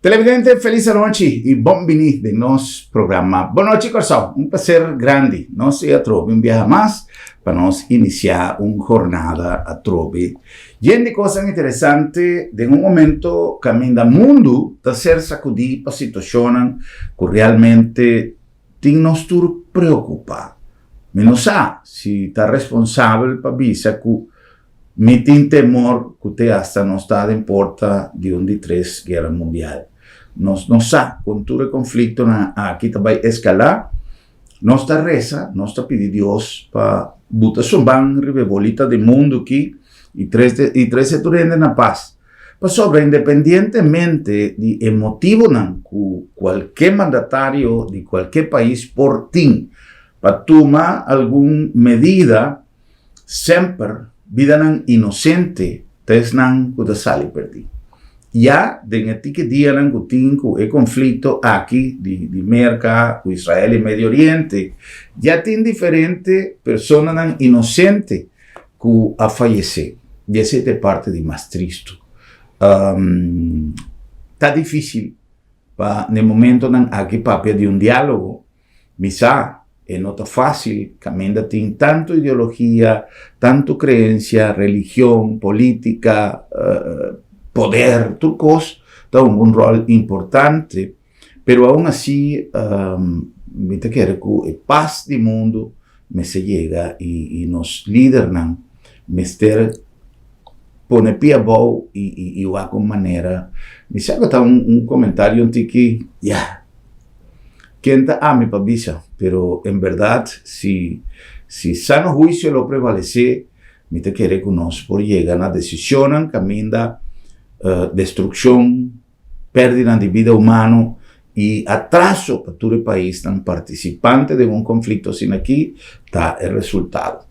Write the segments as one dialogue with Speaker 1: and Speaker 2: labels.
Speaker 1: Televidente, feliz noite e bem-vindo no nosso programa. Boa noite, Corsão. Prazer grande. Nós e a Trove um viaje mais para nós iniciar uma jornada a Trove. Gente, coisa interessante, de momento, caminho do mundo, está ser sacudido para situações que realmente nos preocupa. Menos se está responsável para avisar que me tem temor que te hasta não está em porta de de três guerras mundiais. Nós não sabemos, com todo o conflito aqui vai escalar, nós está reza, nós está pedindo a Deus para botar sumban, rebebolita do mundo aqui e três setores na paz. Para sobre, independentemente de emotivo que qualquer mandatário de qualquer país por ti, para tomar alguma medida, sempre vida nan inocente, tes nan kuda sali perdi. Ya, den que dia nan kutin ku e conflito aqui de merca com Israel e Medio Oriente, já tem diferente persona nan inocente que a falecer. E essa é parte de mais triste. Tá difícil para no momento nan aqui papel de diálogo, misa não está fácil, caminha tem tanto ideologia, tanto crença, religião, política, poder, tudo coisa, então um rol importante, pero aún assim, me te quero que a paz do mundo me se chega e nos líderes não, me ter pone pia boa e de alguma maneira, me sabe que um comentário que, quem está a mi pabisa, pero en verdad, si sano juicio lo prevalece, me te quiere que nos por llegar a decisión, camina destrucción, pérdida de vida humana y atraso para todo el país tan participante de un conflicto sin aquí, está el resultado.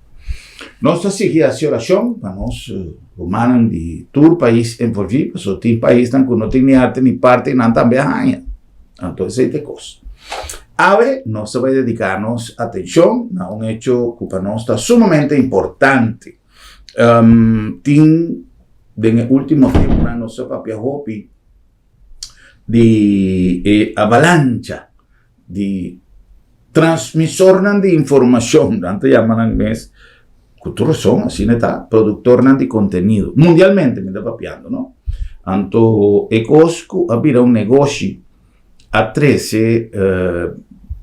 Speaker 1: Nuestra siguiente oración para los humanos de todo el país envolvido, pues hay país que no tiene arte ni parte, ni también hay. Entonces, hay cosas. Ave, nós vai dedicar-nos atenção a um hecho que para nós está sumamente importante. Tem, no último tempo, na nossa papel hopi de avalancha de transmissor de informação, antes chamavam mais cultura são, assim está, produtor de conteúdo, mundialmente me está papiando, não? Então, é coisa que havia um negócio a 13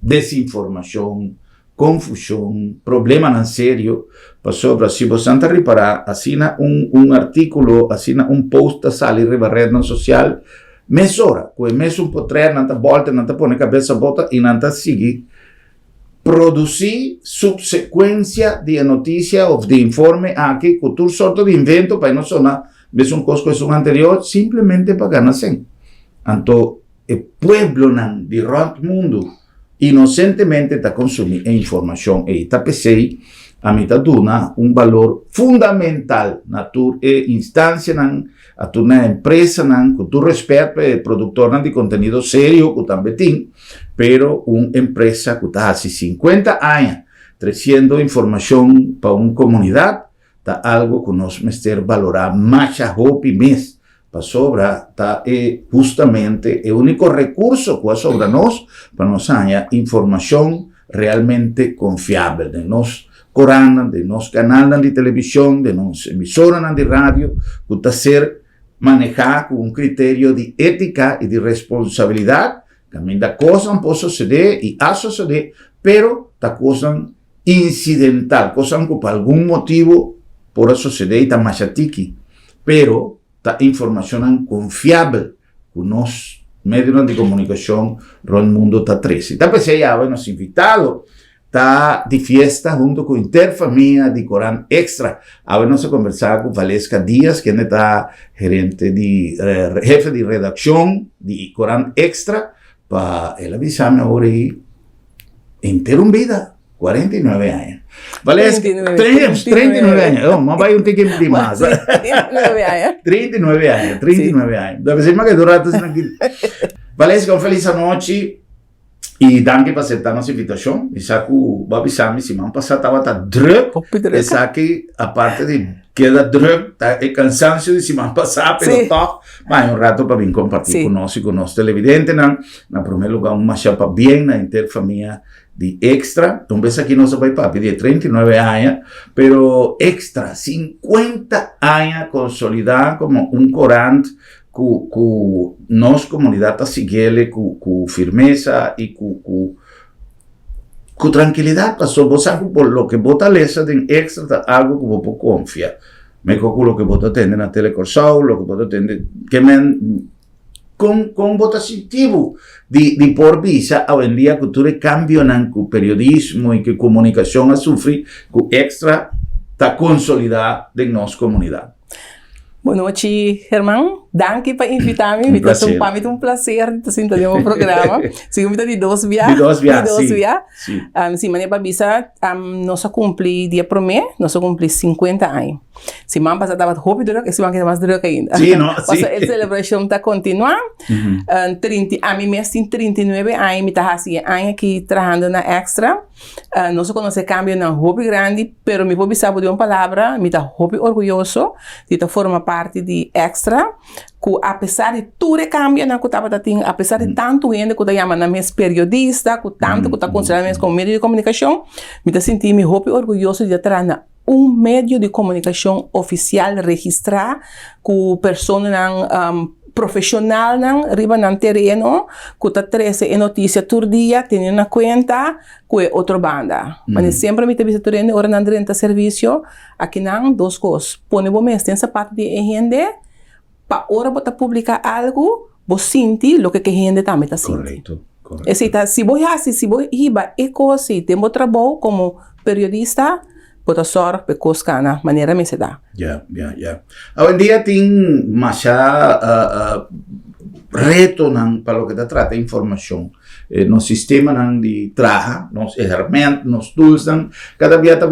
Speaker 1: desinformação, confusão, problema não sério, passou se você não reparar, assina artículo, assina post da sala e rebarrer na social, mesora, que mesmo potrer, não volta, não põe cabeça bota e não sigue, produzir subsequência de notícia ou de informe aqui, com todo sorte de invento, para não sonar, mesmo coisa anterior, simplesmente para ganhar sem. Então, o pueblo de todo mundo inocentemente está consumindo informação e está pensando a mim está dando valor fundamental na tua instância, na tua empresa, com tu respeito ao produtor de conteúdo sério que também tem, pero uma empresa que está há 50 anos trazendo informação para uma comunidade, está algo que nós temos que valorar mais a roupa mês. Para sobra, tá, justamente o único recurso que sobra nós para nós ter informação realmente confiável de nós corana, de nós canal de televisão, de nós emissora de rádio, que está ser manejado com critério de ética e de responsabilidade, também da coisa não pode suceder e a suceder, pero da coisa incidental, coisa que por algum motivo pode suceder e está mais atiqui, pero ta informação confiável que nós, meios de comunicação, no mundo está 13. Então, pensei, nos invitados, está de fiesta junto com Interfamília de Corán Extra. Nós conversar com Valesca Díaz, que está jefe de redação de Corán Extra, para ela avisar-me agora aí, interrompida, 49 anos. Valesca, 39 anos. Vamos vai ter que pedir mais. 39 anos. Deve ser mais que durato tranquilo. Valesca, feliz noite. E danke por aceitar nossa invitação. E sabe que o Babi Sami, semana passada, estava druk. E sabe que a parte de queda druk, é cansaço de semana passada, pero toch, mas rato para vir compartilhar conosco e com nossos televidentes. Na primeiro lugar, uma chapa bem na interfamília de Extra. Vez aqui nosso pai papi de 39 anos, pero Extra, 50 anos consolidado como corante com nossa comunidade seguele com firmeza e com tranquilidade, passou você por lo que bota lesa de Extra algo que você confia. Me calculo que você atende na telecorsal, lo que você atende que com bota sentido de por visa hoje em dia cultura cambio com periodismo e que comunicação a sofrer com Extra está consolidada em nossa comunidade.
Speaker 2: Boa noite, Herman. Danke por invitar-me. É um prazer estar sentado no programa. Sigo de dois dias.
Speaker 1: Sim.
Speaker 2: Sim, mas para bisa, nós cumpri dia primeiro, nós cumpri 50 anos. Semana passada estava rápido, e semana que mais duro ainda.
Speaker 1: Sim, não?
Speaker 2: A celebração está continuando. A mim mesmo tem 39 anos, me está assim, anos aqui trabalhando na Extra. Nós conhecemos cambio na hobby grande, pero me vou bisa de uma palavra, me está hobby orgulhoso de formar parte de Extra. Que apesar de tudo cambia na Cotabatating, apesar de tanto gente que chama na minha periodista, que tanto que está considerando como meio de comunicação, me está sentindo me orgulhoso de estar na meio de comunicação oficial registrado, que pessoa profissional riba no terreno, que está trazendo notícia todo dia, tendo na conta, que é outra banda. Mas sempre me tem terreno, ora não renta serviço, aqui não, duas coisas. Põe o mês, tem essa parte de gente, para hora você publicar algo, você sente o que a gente também está sentindo. Correto. Se você riba e coisa, tem um trabalho como periodista, você sorte para coisa na maneira me se dá. Hoje
Speaker 1: em dia tem mais reto para o que trata de informação. No sistema de trabalho, nos ferramentas, nos tools, cada dia está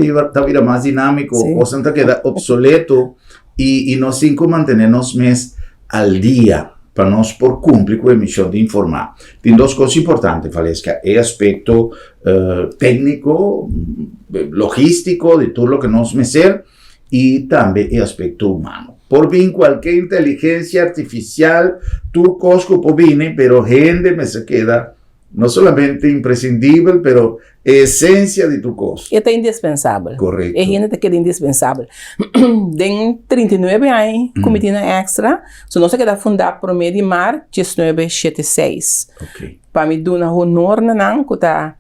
Speaker 1: mais dinâmico, coisa está queda obsoleto. E nós temos que manter-nos mais ao dia para nós por cumprir com a missão de informar. Tem duas coisas importantes, Valesca. É aspecto técnico, logístico, de tudo o que nós mecer, e também é aspecto humano. Por vir qualquer inteligência artificial, tu cosco por vir, pero gente me se queda não somente imprescindível, pero essência de tu coisa.
Speaker 2: É indispensável.
Speaker 1: Correto.
Speaker 2: É gente que é indispensável. Tem 39 anos, cometi na Extra, so nós queda fundar 1 de março de 1976.
Speaker 1: Ok.
Speaker 2: Para me dar honor na que tá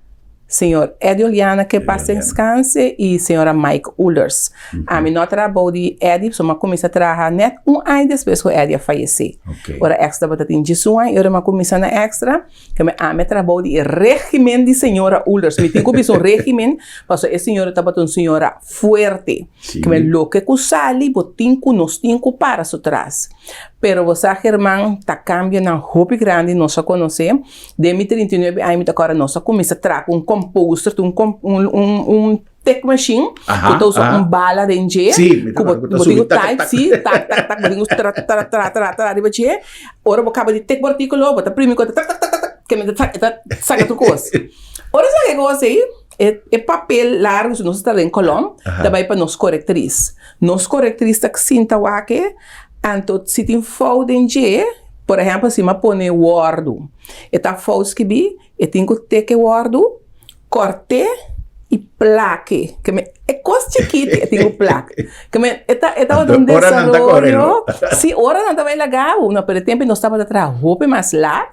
Speaker 2: senhor Eddie Oliana, que passa em descanse, e senhora Mike Ullers. A minha trabalho de Eddie, só comecei a trabalhar net ano depois que o Eddie faleceu. Ora Extra bateu em 18 anos, eu comecei na Extra, que me trabalho de regime de senhora Ullers. Me tenho que um regime, porque a senhora estava uma senhora forte, que me louca que sali, botinho, nós temos para atrás. Pero você, Germán, está cambiando um hobby grande, nós conhecemos. De 39 anos, agora nós começamos a trabalhar composter, tech machine, que usa bala de engenho, que botinho type, botinho ora eu acabo de ter partícula, bota primeiro que me saca outra coisa. Ora sabe que coisa aí? É papel largo, se nós estamos em Colômbia, também para nós corretriz. Nós corretriz está que sinta o que, então se tem foto de engenho, por exemplo, se me põe Word, está foto que bi, eu tenho que ter que Word, corte e plaque, que é coisa chiquita, eu tenho plaque, que está um desarrollo, se ora não estava legal, não, pelo tempo nós estávamos a trabalhar roupa mais lá,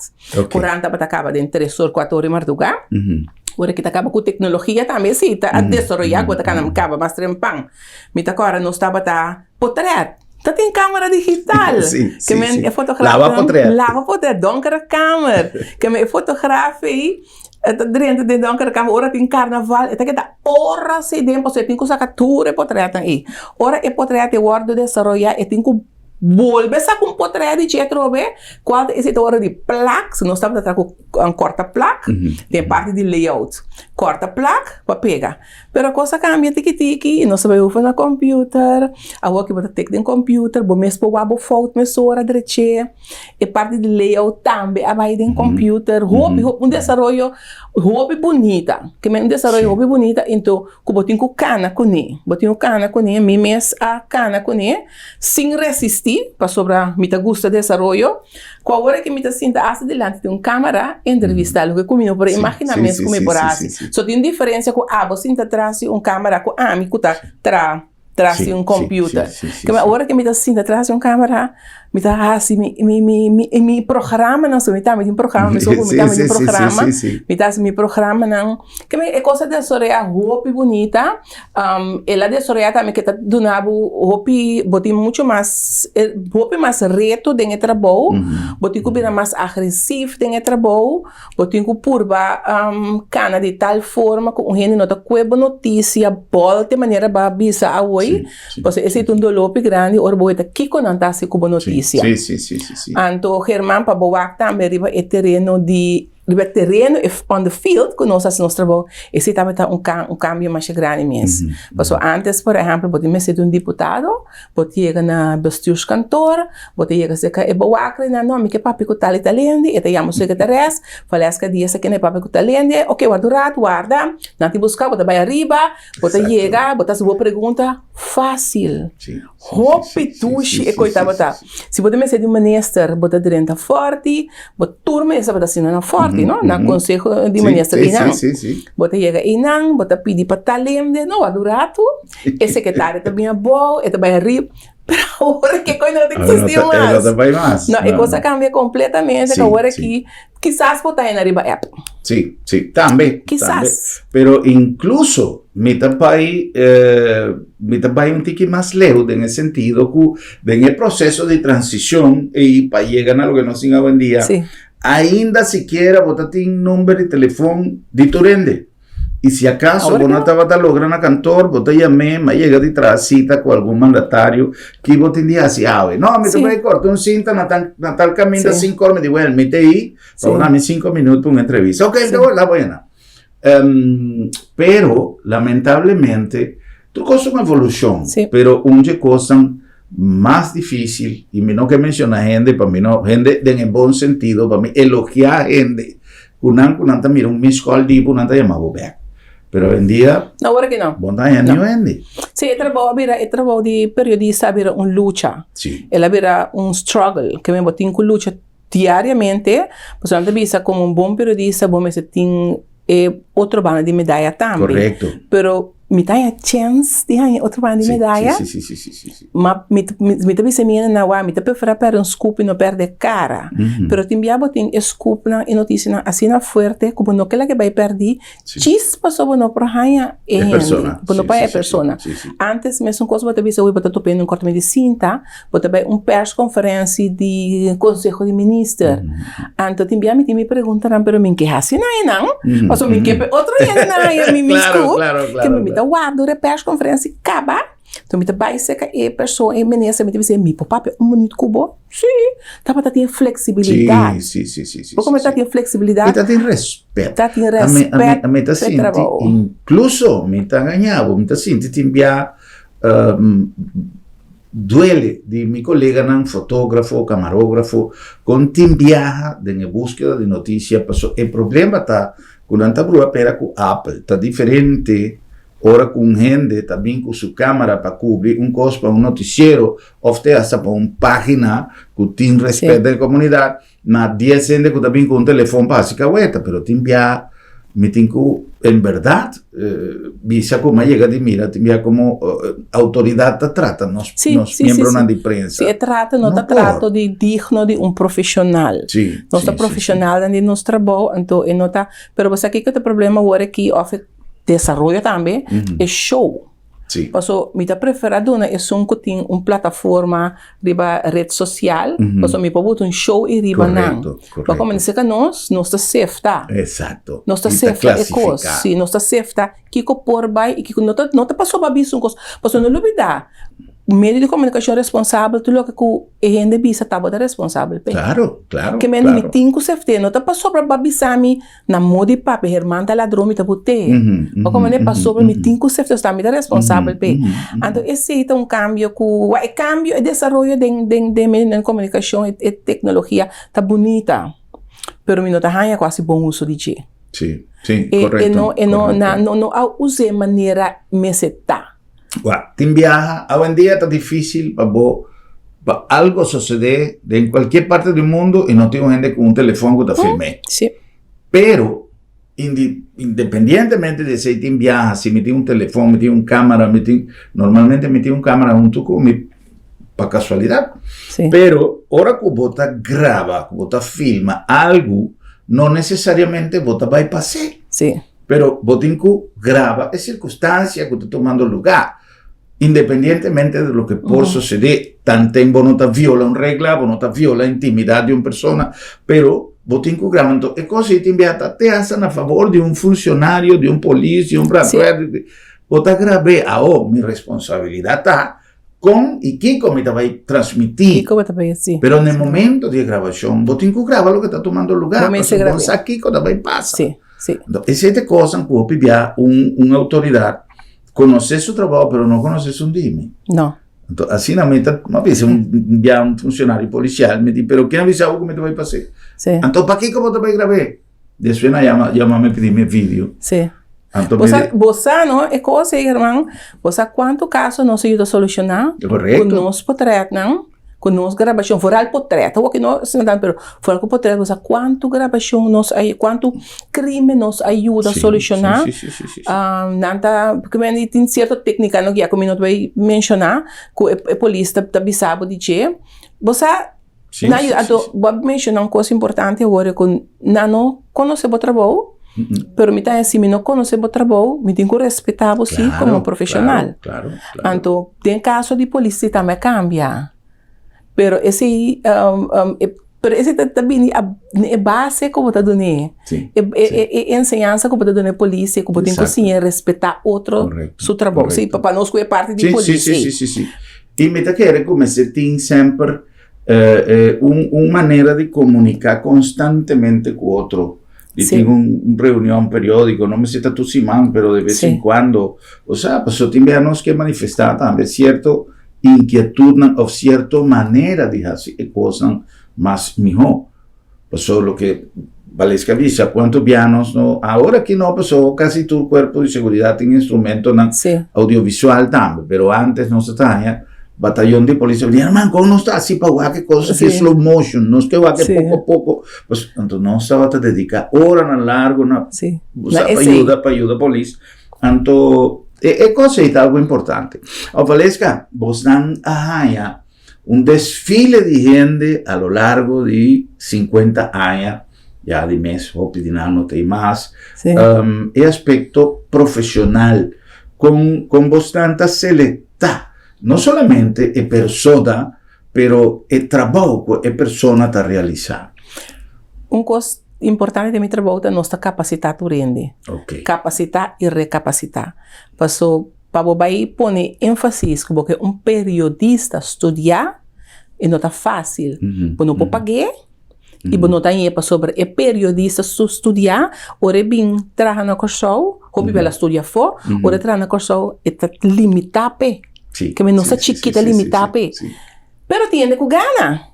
Speaker 2: por ano estava acaba de 3 ou 4 horas mais do que, agora que acaba com tecnologia também, sim, está a desarrollar, quando acaba mais trempão, mas agora nós estávamos a portrait. Tem câmera digital.
Speaker 1: Sim.
Speaker 2: É fotografia.
Speaker 1: Lava
Speaker 2: portrait. Donkere câmera. Que é fotografia. Dentro de donkere câmera. Ora tem carnaval. Tem que dar horas sem tempo. Você tem que usar captura e portrait aí. Ora é portrait e guardo desenvolver. E tem que Volve sa com potre de jetrobe, qual é esse hora de placa, se nós estamos atrás com corta placa, tem parte de layout. Corta placa, para pegar. Pero a coisa cambia tiki-tiki, nós sabemos usar na computer, a hora que você tem que computer, bom mesmo para o abo foto, mesmo hora direita, e parte de layout também, a vai em computer, hobby desenvolvimento, hobby bonita, que me desenvolvimento hobby bonita, então, que botinho com cana com ele, mim mesmo a cana com ele, sem resistir, para sobrar, me gusta desenvolvimento, qual hora que me sinta hacia delante de câmera, entrevistar, o que comigo, para imaginar mesmo como é por assim. Só tem diferença com você sinta atrás câmera com me cuta traz computer. Que a hora que me sinta atrás câmera, me assim me programa não só me programa, me programa, me programa não. Que é coisa de soreia roupa bonita, ela de soreia também que tá donando roupa botem muito mais roupa mais reto dentro trabalho, botem que vira mais agressivo dentro trabalho, botem que purba cana de tal forma que um gente nota que boa notícia, boa de maneira ba bisa away, porque esse é um dolor grande, or boa que não tá se com boa notícia.
Speaker 1: Sim.
Speaker 2: Então, Germán, para boa também, riba é terreno on the field, que nós trabalhamos, esse também está cambio mais grande mesmo. Porque antes, por exemplo, você me ser um deputado, você chega na bestuurskantoor, você chega a ser que boa não, que papi que tal italiano, e te chamo secretária, falei que dia que não é papi que italiano, ok, guarda, não te buscar, você vai arriba, você chega, você boa pergunta, fácil. Hope tushi, e coitado, se você me ser um ministro, você direta forte, você turma, essa vai ser na forte. No? Na Conselho de Ministros Inang. Bota chega Inang, bota pedir para talento, não, adorado. E secretário também é bom, e também é rico. Pero agora que coisa não tem que existir mais. Não, a coisa cambia completamente. Agora que, quizás botar na riba app.
Speaker 1: Sí, también.
Speaker 2: Quizás.
Speaker 1: Pero incluso, mi país un tiki más lejos en el sentido que en el proceso de transición y para llegar a lo que nos siga hoy en día, ainda siquiera vos tenés un número de teléfono de tu rende. Y si acaso vos no estabas logrando cantor, vos te llamé, me llega de trasita con algún mandatario que vos tendrías así, no, me te corto un cinta, na tal camino 5 horas, me digo, bueno, me te ahí, para darme 5 minutos para una entrevista. Ok, la buena. Pero, lamentablemente, tu cosa es una evolución, pero una cosa más difícil, y no que menciona gente, para mí no, gente en el buen sentido, para mí elogiar gente, unanta mira un miss call tipo, unanta llamaba back. Pero hoy en día,
Speaker 2: no, ahora que no.
Speaker 1: Bom dia, não é?
Speaker 2: Sim, é trabalho de periodista, vira lucha.
Speaker 1: Sim.
Speaker 2: Ela vira struggle, que me botem com lucha diariamente. Por exemplo, visa como bom periodista, bom você tem outro bando de medalha também.
Speaker 1: Correto.
Speaker 2: Pero me dá a chance de ganhar outro bando de medalha.
Speaker 1: Sim.
Speaker 2: Mas me também se mina na hora, me também prefere per scoop e não perder cara. Pero também botem scoop na notícia assim na forte, como não que ela que vai perder, chispa sobre não por ganhar
Speaker 1: persona.
Speaker 2: Por não para persona. Antes mesmo coisa botem se eu botar topendo um corte de cinta, botar um press conferência de Conselho de Ministros. Então também me perguntaram, pero me que assim não? Mas me que outro dia não, me scoop. Da guarda a press conferência acaba. Então me vai ser que a pessoa ministra me dizer me papai minuto cubo. Sim, tá para ter flexibilidade.
Speaker 1: Sim.
Speaker 2: Como tá ter flexibilidade?
Speaker 1: Tá ter respeito.
Speaker 2: Tá ter respeito.
Speaker 1: A meta assim, incluso me tá ganhando, me tá sentindo timbia duele de mi colega nan fotógrafo, camarógrafo, con timbia de búsqueda de noticias. El problema está con tanta prueba pera con Apple, está diferente. Ahora con gente también con su cámara para cubrir un costo para un noticiero, ofte hasta para una página que tiene respeto de la comunidad, más 10 gente que también con un teléfono básica vuelta, pero timbia, me tengo en verdad, visa como llega de mira, timbia como autoridad te trata, nos miembros de prensa.
Speaker 2: Sí, trata, no te trata de digno de un profesional.
Speaker 1: Sí.
Speaker 2: No está profesional de nuestro trabajo, entonces no está, pero pues aquí que el problema ahora aquí, desarrollo também é show.
Speaker 1: Sim.
Speaker 2: Passo me tá preferado é que tem uma plataforma riba rede social, passo me pode botar show e riba não. Mas como nesse caso nós tá safe tá.
Speaker 1: Exato.
Speaker 2: Nós tá safe é coisa. Sim, nós tá safe tá. Que por vai e que não tá passou babiso coisa. Passo não olvidar. meio de comunicação responsável, tu logo que a gente bisa tá bota responsável.
Speaker 1: Claro.
Speaker 2: Que me tem que ser não tá passou para babisami na moda de papo, hermana ladrão me tá bote. Ou como ne passou para me tem que ser está me responsável pe. Então esse é um cambio que cambio e desenvolvimento de comunicação e tecnologia tá bonita. Pero me não tá ganha quase bom uso de je.
Speaker 1: Sim, correto.
Speaker 2: Não use maneira meseta.
Speaker 1: Te viaja, hoy en día está difícil para algo suceder en cualquier parte del mundo y no tengo gente con un teléfono que te filme.
Speaker 2: Sí.
Speaker 1: Pero, independientemente de si te viaja, si metí un teléfono, metí un cámara, normalmente metí un cámara junto con mi, para casualidad.
Speaker 2: Sí.
Speaker 1: Pero, ahora que vos graba, que vos filma algo, no necesariamente vos va a pasar.
Speaker 2: Sí.
Speaker 1: Pero vos graba es circunstancia que estás tomando lugar. Independientemente de lo que pueda suceder, tanto en vos no te viola una regla, vos no te viola la intimidad de una persona, pero vos te grabas. Entonces, es cosa que te hacen a favor de un funcionario, de un policía, de un brasileño. Vos te grabé, mi responsabilidad está con y quién me te va a transmitir. Pero en el momento de grabación, vos te grabas lo que está tomando lugar. Vos aquí cuando va a pasar.
Speaker 2: Sí.
Speaker 1: Entonces, esta cosa que vos pidás una autoridad, conocer su trabajo, pero no conocer su dime.
Speaker 2: No.
Speaker 1: Entonces, así no me avisa un funcionario policial, me dice, pero ¿quién avisó que me te va a pasar?
Speaker 2: Sí.
Speaker 1: Entonces, ¿para qué cómo te va a grabar? Después llama me pedirme vídeo.
Speaker 2: Sí. Você não é coisa, irmão. Você quanto caso não se ajuda a solucionar?
Speaker 1: Correto.
Speaker 2: Com nós portret, não? Com nós gravação, fora o portret, o que não se não pero fora o portret, você quanto gravação nos aí, quanto crime nos ajuda a solucionar?
Speaker 1: Sim.
Speaker 2: Nanta, porque me tem certa técnica, não que a como não vai mencionar, que a polícia tá bisabo de que você vou mencionar uma coisa importante agora com não conhecer o trabalho. Pero me está assim, não conhecer o trabalho, me tem que respeitar você como profissional.
Speaker 1: Claro.
Speaker 2: Então, tem caso de polícia também cambia. Pero esse também é base que você dá, é ensinança que você dá na polícia, que você tem que respeitar outro seu trabalho. Sim, para nós que é parte de polícia.
Speaker 1: Sim. E me está querendo começar tem sempre uma maneira de comunicar constantemente com o outro. Y tengo una reunión periódica, no me siento tu simán, pero de vez en cuando, o sea, pues yo tenemos que manifestar también cierta inquietud o cierta manera de hacer cosas más mejor. Pues lo que Valesca avisa, cuántos pianos, ¿no? Ahora que no, pues casi todo el cuerpo de seguridad tiene instrumentos audiovisual también, pero antes no se tenía. Batallón de policía, hermano, ¿cómo no está así para jugar qué cosas? Que slow motion, no es que va que poco a poco, pues entonces no estaba a dedicar horas a largo, para ayuda a policía. Entonces, es cosa y algo importante. Valesca, vos dan un desfile de gente a lo largo de 50 años, ya de mes, o no te más, el aspecto profesional, con vos tanta selecta. No solamente es persona, pero el trabajo que es persona está realizando.
Speaker 2: Un cosa importante de mi trabajo es nuestra capacidad de rende. Capacitar y recapacitar. Para poner énfasis porque un periodista estudiar e não está fácil. Porque não pode pagar e não tem sobre o periodista estudar, ou bem trabalhar na corção, ou ela estuda fora, ou trabalhar na corção e está limitado. Que não está chiquita limitado. Pero tiene que ganhar.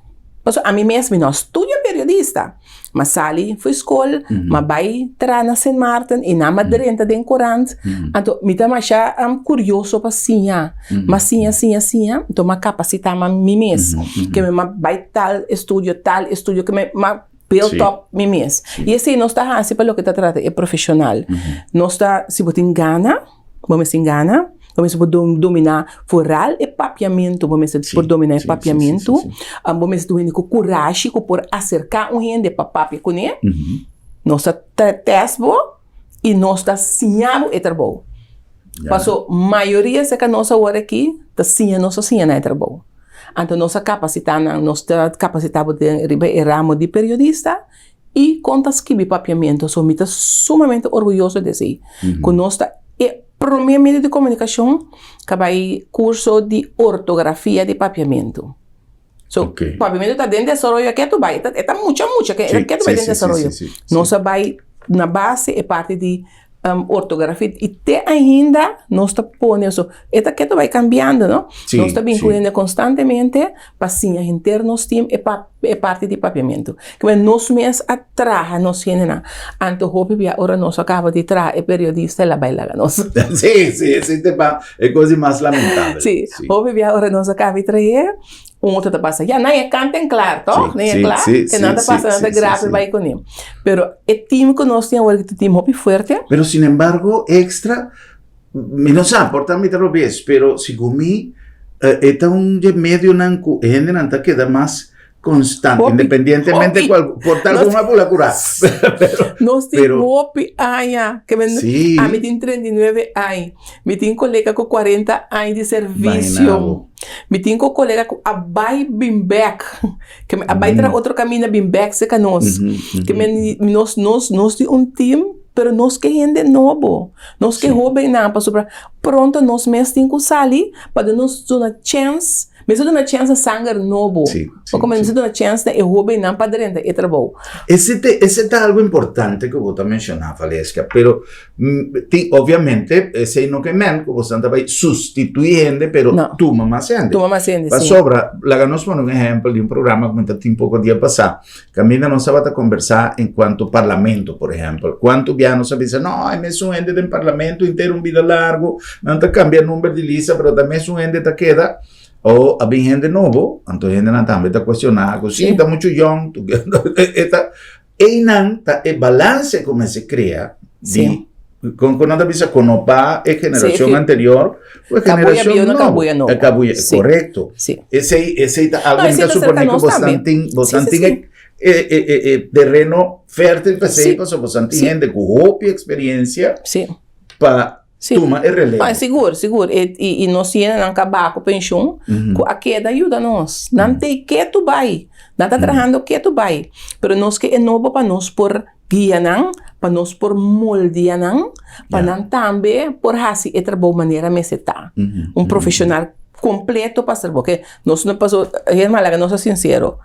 Speaker 2: A mim mesmo, não estudo periodista, mas sali foi escola, mas vai trabalhar na St. Martin e na Madrenta de Corante. Então, me está mais curioso para sim, mas sim, então me capacitar a mim mesmo, que me vai tal estúdio que me build up mim mesmo. E assim, não está assim para o que está tratando, é profissional. Não está, se você tem gana, vamos enganar. Vamos dominar foral e papiamento, vamos por dominar o papiamento, vamos dominar com coragem, por acercar gente para papiar com ele. Nós testamos e nós sinhamos o trabalho. Passou maioria se que nós agora aqui, nós sinhamos o trabalho. Então nós capacitamos o ramo de periodista e contas que o papiamento, somos sumamente orgulhosos de si. Com nós primeiro meio de comunicação, que vai curso de ortografia de papiamento. So,
Speaker 1: Ok.
Speaker 2: papiamento está dentro de desarrollo, que tu vai, está mucha, que
Speaker 1: Sí,
Speaker 2: tu vai
Speaker 1: sí,
Speaker 2: dentro de desarrollo.
Speaker 1: sí.
Speaker 2: Nós vai, na base, é parte de ortografia, e até ainda, nós está pondo isso, que tu vai cambiando, não?
Speaker 1: Sí,
Speaker 2: Nós está vinculando
Speaker 1: sí.
Speaker 2: constantemente, passinhas internos, team, é parte de papiamento. Que nós mesmos atrás, nós temos, antes o agora nós acaba de trazer, é periodista, ela vai lá, nós.
Speaker 1: Sí, ese tema es cosa más lamentable.
Speaker 2: Sim, agora nós acaba de trazer, outro passa, já não é cantem claro, tá?
Speaker 1: Sí,
Speaker 2: Nem é
Speaker 1: sí,
Speaker 2: claro,
Speaker 1: sí,
Speaker 2: que nada
Speaker 1: sí,
Speaker 2: passa,
Speaker 1: sí,
Speaker 2: nada
Speaker 1: sí,
Speaker 2: grave
Speaker 1: sí.
Speaker 2: vai com ele. Pero é time que nós temos agora, que tem um forte.
Speaker 1: Pero sin embargo, extra, no sé, por mi lo ves, pero si gumi, esta un medio nanku, nanta queda más constante,
Speaker 2: Hopi.
Speaker 1: independientemente
Speaker 2: Hopi.
Speaker 1: por tal
Speaker 2: No
Speaker 1: como por la cura.
Speaker 2: Nós temos hopi aia, que
Speaker 1: Sí.
Speaker 2: a mim tem 39 anos, me tem colega com 40 anos de serviço.
Speaker 1: Imaginavo.
Speaker 2: Me tem colega com a vai bimback, que a vai tra outro caminho bimback se nós. Que nós tem um time, pero nós que gente novo, nós que roubem não para sobrar. Pronto, nós mesmos temos que sair para nós dar uma chance. Mesmo dando uma chance sangue novo.
Speaker 1: Sí,
Speaker 2: Ou como mesmo dando uma chance de roubem não para dentro é trabalho.
Speaker 1: Ese es algo importante que vos mencionabas, Valesca, pero obviamente ese no que men, que vos andaba sustituyendo, pero
Speaker 2: No.
Speaker 1: tu mamá se ande.
Speaker 2: Tu mamá sente,
Speaker 1: Pa
Speaker 2: sim.
Speaker 1: sobra, la ganamos por un ejemplo de un programa que me un poco día pasado, que a mí nos estaba a conversar en cuanto al parlamento, por ejemplo. ¿Cuánto ya no se dice, no, me es un ende del parlamento entero, un vida largo, no te cambia el número de lista, pero también es un ende te queda. O había gente nuevo, entonces gente no también está cuestionada, sí, está mucho young, el balance como se crea,
Speaker 2: Sí.
Speaker 1: con nada visa con opa generación
Speaker 2: Sí,
Speaker 1: anterior, pues
Speaker 2: Cabuya
Speaker 1: generación
Speaker 2: vio, no
Speaker 1: nueva.
Speaker 2: cabuya nueva.
Speaker 1: Cabuya,
Speaker 2: Sí.
Speaker 1: correcto.
Speaker 2: Sí.
Speaker 1: Ese algo
Speaker 2: ese
Speaker 1: que
Speaker 2: está
Speaker 1: supone que
Speaker 2: cercanos también.
Speaker 1: bastante
Speaker 2: Sí.
Speaker 1: terreno fértil para
Speaker 2: Sí.
Speaker 1: pues bastante
Speaker 2: Sí.
Speaker 1: gente con propia experiencia
Speaker 2: Sim.
Speaker 1: para
Speaker 2: Sim.
Speaker 1: tomar el relevo.
Speaker 2: Mas seguro. E nós temos não acabar com pensão, a queda ajuda nós. Não tem que tu vai. Não está trabalhando que tu vai. Pero nós que é novo para nós por guia não, para nós por moldear não, para não também por assim é trabalho maneira me está. Profissional completo para ser porque nós não passou, é malaga, nós é sincero.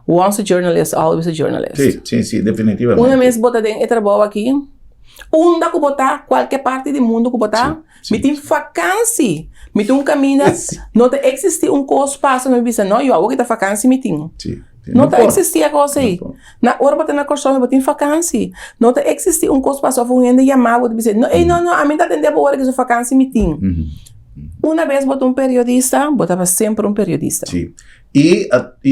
Speaker 2: Once a journalist, always a journalist.
Speaker 1: Sí, definitivamente.
Speaker 2: Uma vez bota dentro trabalho aqui, onde que botar, qualquer parte do mundo que botar,
Speaker 1: Sim,
Speaker 2: me tem vacância, me tem caminho,
Speaker 1: Sim.
Speaker 2: não existe espaço, me diz, não, eu vou ter vacância, me tem.
Speaker 1: Sí,
Speaker 2: Não
Speaker 1: pode.
Speaker 2: existe a coisa aí.
Speaker 1: Não pode.
Speaker 2: Na hora botar na corção, eu tenho vacância. Não existe espaço, eu ainda chamava, eu dizer, não, a mim está atendendo a hora que eu vacância, me tem. Uma vez botou periodista, botava sempre periodista.
Speaker 1: Sí. Y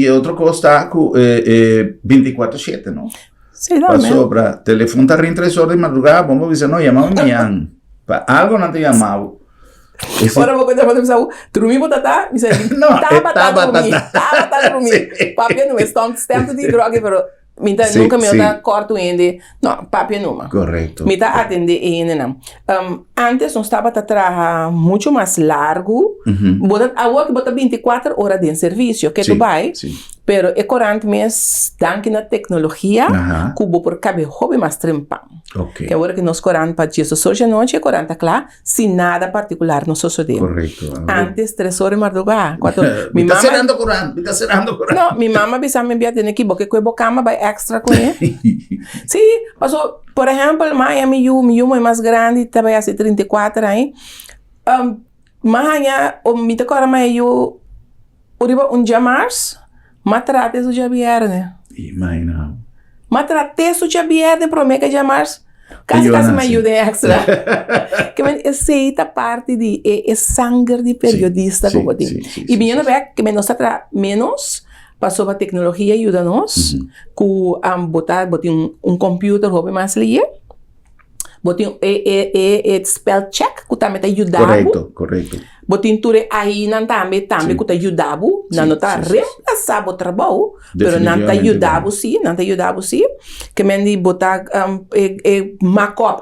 Speaker 1: otro cosa está 24/7, ¿no?
Speaker 2: Sei lá,
Speaker 1: Pasó para teléfono está rindo 3 horas de madrugada, vamos a decir, no, llamamos mañana. Para algo no te llamaba.
Speaker 2: Ora vou contar para você, dormir botar, me diz,
Speaker 1: Não,
Speaker 2: tava dormir. Papi não, estão tempo de droga, pero Mita
Speaker 1: Sì,
Speaker 2: nunca me
Speaker 1: sì.
Speaker 2: da corto ende. No, papi numa.
Speaker 1: Correcto.
Speaker 2: Mita atende ende não. Antes não estava a trabalhar muito mais largo. Bota agora que bota 24 horas de serviço que tu vai.
Speaker 1: Sim.
Speaker 2: Pero é corante mês danke na tecnologia.
Speaker 1: Ajá.
Speaker 2: Cubo por cabe hobby mais trempão.
Speaker 1: Ok.
Speaker 2: Que agora que nós corante para dia hoje à noite é corante claro, sem nada particular não sucede.
Speaker 1: Correcto.
Speaker 2: Antes 3 horas de madrugada.
Speaker 1: Me está cerrando Corán, me está cerrando Corán.
Speaker 2: Não, minha mamãe bisa me enviar tem que porque que eu cama vai extra com ele. Sim, passou, por exemplo, Miami é mais grande, também há 34 aí. Manhã, o me decora mais eu uriba dia março, matrates o dia viernes.
Speaker 1: Imagina.
Speaker 2: Matrates o dia viernes pro mega dia março. Quase me ajuda extra. Que essa parte de é sangue de periodista
Speaker 1: sim,
Speaker 2: como
Speaker 1: sim,
Speaker 2: e bem ver que menos menos passou a tecnologia ajuda nós com botar um computer hobby mais lia botar spell check que também ajudava
Speaker 1: correto
Speaker 2: botar tudo aí não também que te ajudava não tá reemplaçar o trabalho pero não te ajudava sim que mendi botar markup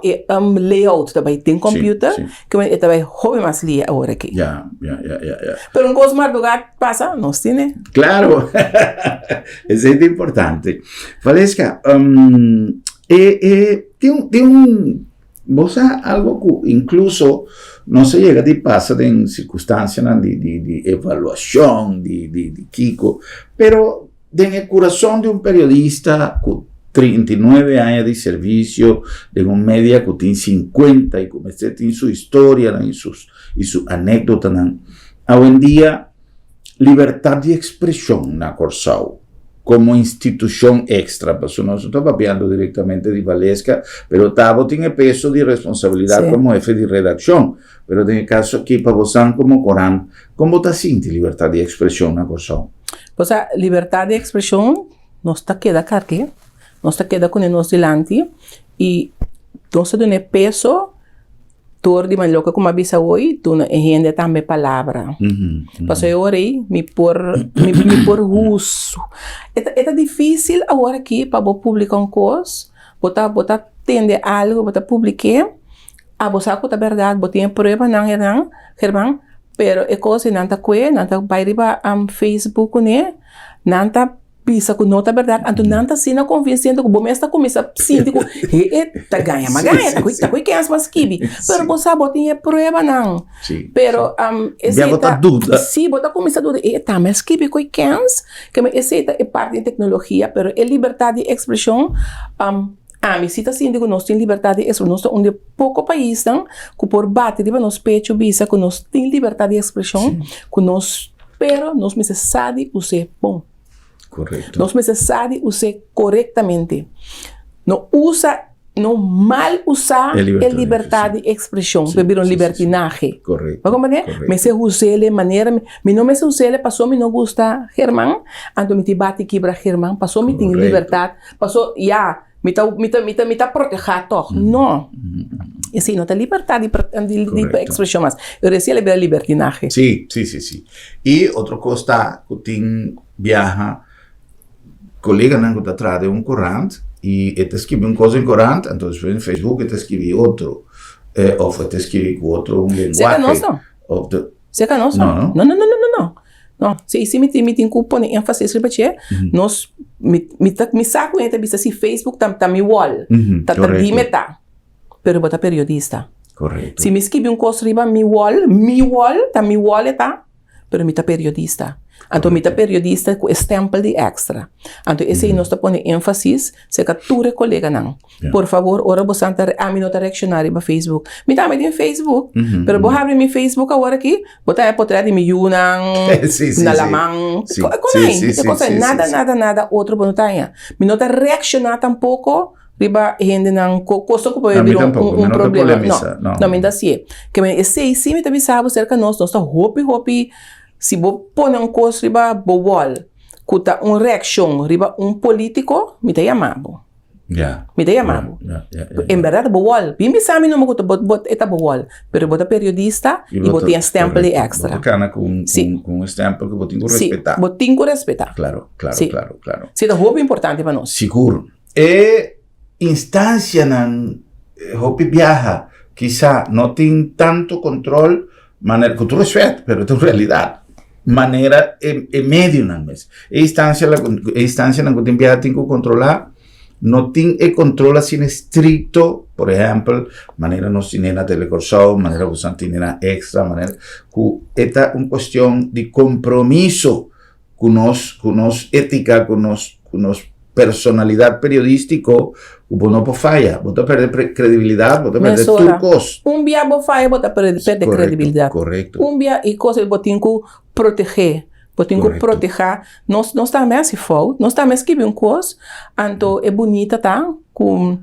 Speaker 2: layout também tem computer que mendi também hobby mais lia agora aqui
Speaker 1: ya
Speaker 2: pero coisa mais do gato passa não sim né
Speaker 1: claro isso é importante Valesca tem vos sabés algo que incluso no se llega a pasar en circunstancias de evaluación, de Kiko, pero en el corazón de un periodista con 39 años de servicio, de un media que tiene 50 y como este tiene su historia y su anécdota, hoy en día, libertad de expresión na Corsao como institución extra, pues no estoy papeando directamente de Valesca, pero Tavo tiene peso de responsabilidad como jefe de redacción, pero en el caso aquí, para vos como Corán, ¿cómo te sientes libertad de expresión na Corsao?
Speaker 2: Pues a libertad de expresión no está queda carque, no está queda con nos delante y entonces tiene peso todo de manera como avisa hoy, tu não entende também palavra. Passo eu orei, me por russo. É difícil agora aqui para publicar coisa, botar tender algo, botar publicar, você sabe que é verdade, botar prova não, Herman, pero é coisa não tá coe, não tá vai riba Facebook né, não tá pisa que não tá verdade, então não tá sendo convencendo que o momento está começando a sentir que tá ganha, mas ganha, tá com quem as kibi, pero você botinha prova não, pero esse
Speaker 1: botar dúvida,
Speaker 2: sim, botar começar a dúvida, tá, mas kibi com quem, que esse é parte da tecnologia, pero é liberdade de expressão, me cita assim, digo, nós temos liberdade de expressão, nós estamos um pouco país, que por bate, diba, nós pecho, bisa, que nós temos liberdade de expressão, que nós, pero nós necessitamos usar bom.
Speaker 1: Correcto.
Speaker 2: Nós necessitamos usar corretamente. Não mal usar a liberdade de expressão. Beber libertinagem.
Speaker 1: Correto.
Speaker 2: Vamos compreender? Mas se usar de maneira, me não me se usar, passou me não gusta Herman, então me te bate quebra Herman, passou me tem liberdade, passou me tá proteger toch. Não. E assim, não tem liberdade de expressão, mas eu recebo a libertinagem.
Speaker 1: Sim. E outra coisa que tem viaja colega não está atrás de um corante e ele escreve uma coisa em corante, então no Facebook ele escreve outro, ou ele escreve outro linguagem.
Speaker 2: Você que não? Não. Se me tem que pôr ênfase sobre isso, nós me saco entre bisa se Facebook tá me wall, tá dimeta, pero bota periodista.
Speaker 1: Correto.
Speaker 2: Se me escreve coisa riba me wall, tá me wall tá, pero me tá periodista. Então, me tá periodista com stempel de extra. Então, esse aí nós está pondo ênfase, se que tu colega não. Por favor, ora você não tá reaccionar para Facebook. Me tá no Facebook, pero vou abrir meu Facebook agora aqui, botar a portrait de meu na lamang. Nada outro bom taia. Me não tá reaccionar tampouco. Riba gente não costa que pode vir um problema. Não, me dá assim. Que esse aí sim me tá avisado cerca nós tá hopi. Se você põe coisa riba bowal, cuta reação riba político, me tá chamado. Me tá chamado. Em verdade, bowal. Bem sabe não me cuta bot eta bowal, pero bota periodista e bota um stempel extra.
Speaker 1: Bota com stempel que botinho respeitar.
Speaker 2: Sim, botinho respeitar.
Speaker 1: Claro.
Speaker 2: Sim, é muito importante para nós.
Speaker 1: Seguro. E instância na hopi viaja, quizá não tem tanto control, maneira que tu respeita, pero é realidade. Maneira é médio na mesa. A instância na que tem viaja tem que controlar, não tem controle assim estrito, por exemplo, maneira nós temos na telecorsão, maneira você tem na extra, maneira que é uma questão de compromisso com nós ética, com nós personalidade periodística, o não pode falhar, você perde credibilidade, você perde turcos.
Speaker 2: Dia você falha, você perde credibilidade.
Speaker 1: Correto.
Speaker 2: Dia e coisa você tem que proteger. Você tem que proteger. Nós estamos assim fora, nós estamos escrevendo coisa, então é bonita, tá? Com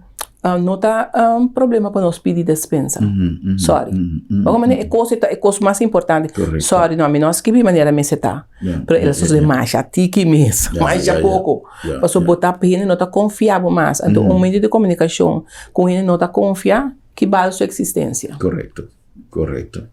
Speaker 2: não tá problema para nós pedir dispensa. Sorry. Vamos é coisa mais importante. Sorry, não, nós escrevi maneira me tá. Para eles fazer mais tique mesmo, mais já pouco. Para só botar para ele não tá confiável mais. Então meio de comunicação com ele não tá confiar que vale sua existência.
Speaker 1: Correto.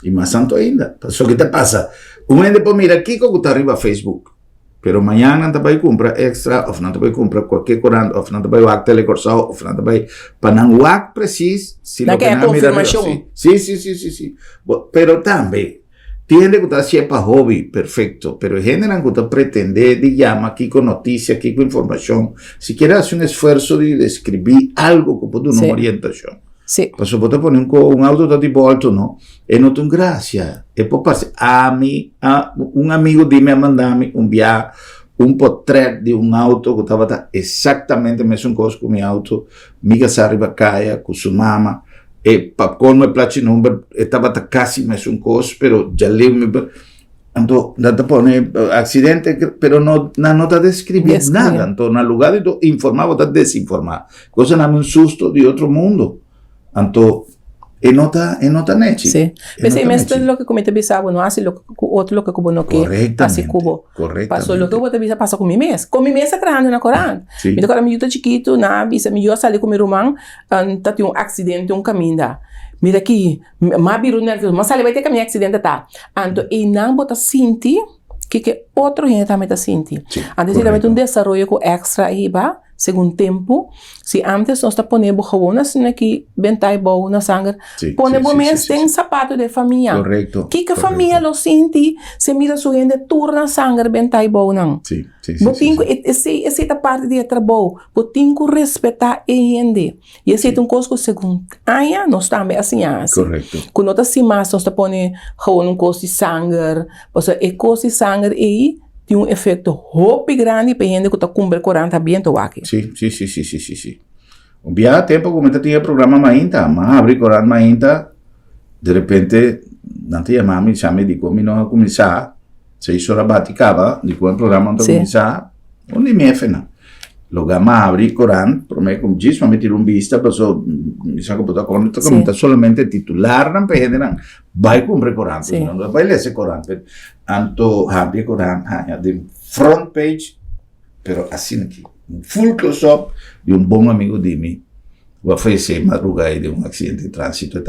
Speaker 1: E mais santo ainda. Só que te passa. Gente depois mira aqui como está arriba Facebook. Pero mañana não vai comprar extra, ou não vai comprar qualquer corante, ou não vai o telecorsal, ou não vai para não o preciso, se não
Speaker 2: quer confirmação.
Speaker 1: Sim. Pero também tem que estar sempre para hobby, perfeito. Pero gente não está pretender de chamar aqui com notícia, aqui com informação. Se quer fazer esforço de escrever algo que pode uma orientação.
Speaker 2: Sì.
Speaker 1: Posso poter pone un auto da tipo alto, no? E non un grazie. E poi passi un amico di me a mandarmi un viaggio, un portrait di un'auto che stava esattamente messo in costo con mia auto, mica si arriva a casa con sua mamma, e come piace il numero, e stava quasi messo in costo, però già lì mi... Anto, da pone accidente, però non da descrivere nada, anto, nel lugar di informavo da desinformare, cosa non è un susto di altro mondo, anto, e nota neci.
Speaker 2: Sì, perché questo è lo che come te pensavo, non è lo che cubo no che passi cubo. Passo lo che vuoi te bisa passa con mi mesa creando una corante. Mi ricordo mi aiuta chiquito, na bisa mi io sale come romano, tati un accidente un cammino. Mira aqui, ma biru nervoso, mas sale vai ter caminho accidente tá. Anto e não bota sinti que outro gente também tá sinti. Antes ele também um desenvolvimento com extra aí ba, segundo tempo, se antes nós tá ponendo gewoon assim aqui bentai bom na sangue, ponemos mês tem sapato de família.
Speaker 1: Correto.
Speaker 2: Que família lo sinti, se mira sua gente turna sangue bentai bom não.
Speaker 1: Sim.
Speaker 2: Botinho essa tá parte de trabalho, botinho respeitar e gente. E esse é um coisa segundo. Aí nós também assim.
Speaker 1: Correto.
Speaker 2: Quando nós assim mais nós tá ponendo gewoon coisa de sangue, porque é coisa de sangue aí tem efeito hopi grande para gente que está cumprir 40 bem to aqui.
Speaker 1: Sim. Um dia tempo como tinha programa mainta, mas abri 40 mainta, de repente não tinha mami, chame de como não começar, 6 horas baticava, de quando o programa não começar, onde me fena. Logo abri 40, por me como diz, me tiro vista, passou, me saco botar conta, como solamente titular, não perde não, vai cumprir 40, não vai ler 40. Anto happy Quran de front page, pero assim aqui, um full close-up de um bom amigo de mim, que fez madrugada de um acidente de trânsito,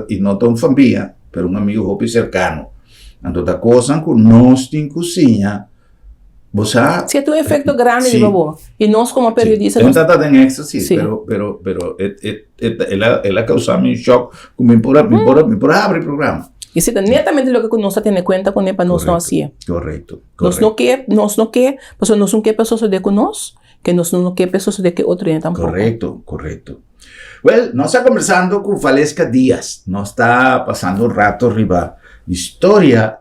Speaker 1: e não tão família, pero um amigo hopi cercano. Anto da coisa com nós em cozinha, você...
Speaker 2: Se tem um efeito grande de bobo, e nós como periodistas...
Speaker 1: Não está dando extra, sim, pero ela causou um choque, como me pode abrir programa.
Speaker 2: Y si netamente lo que nos tiene cuenta con para nos no hacía.
Speaker 1: Correcto.
Speaker 2: Nos no que, pues nos un que pessoas de conosco, que nos no que pessoas de que outro tampoco.
Speaker 1: Correcto. Well, nós está conversando com Valesca Díaz. Nós está passando um rato arriba. História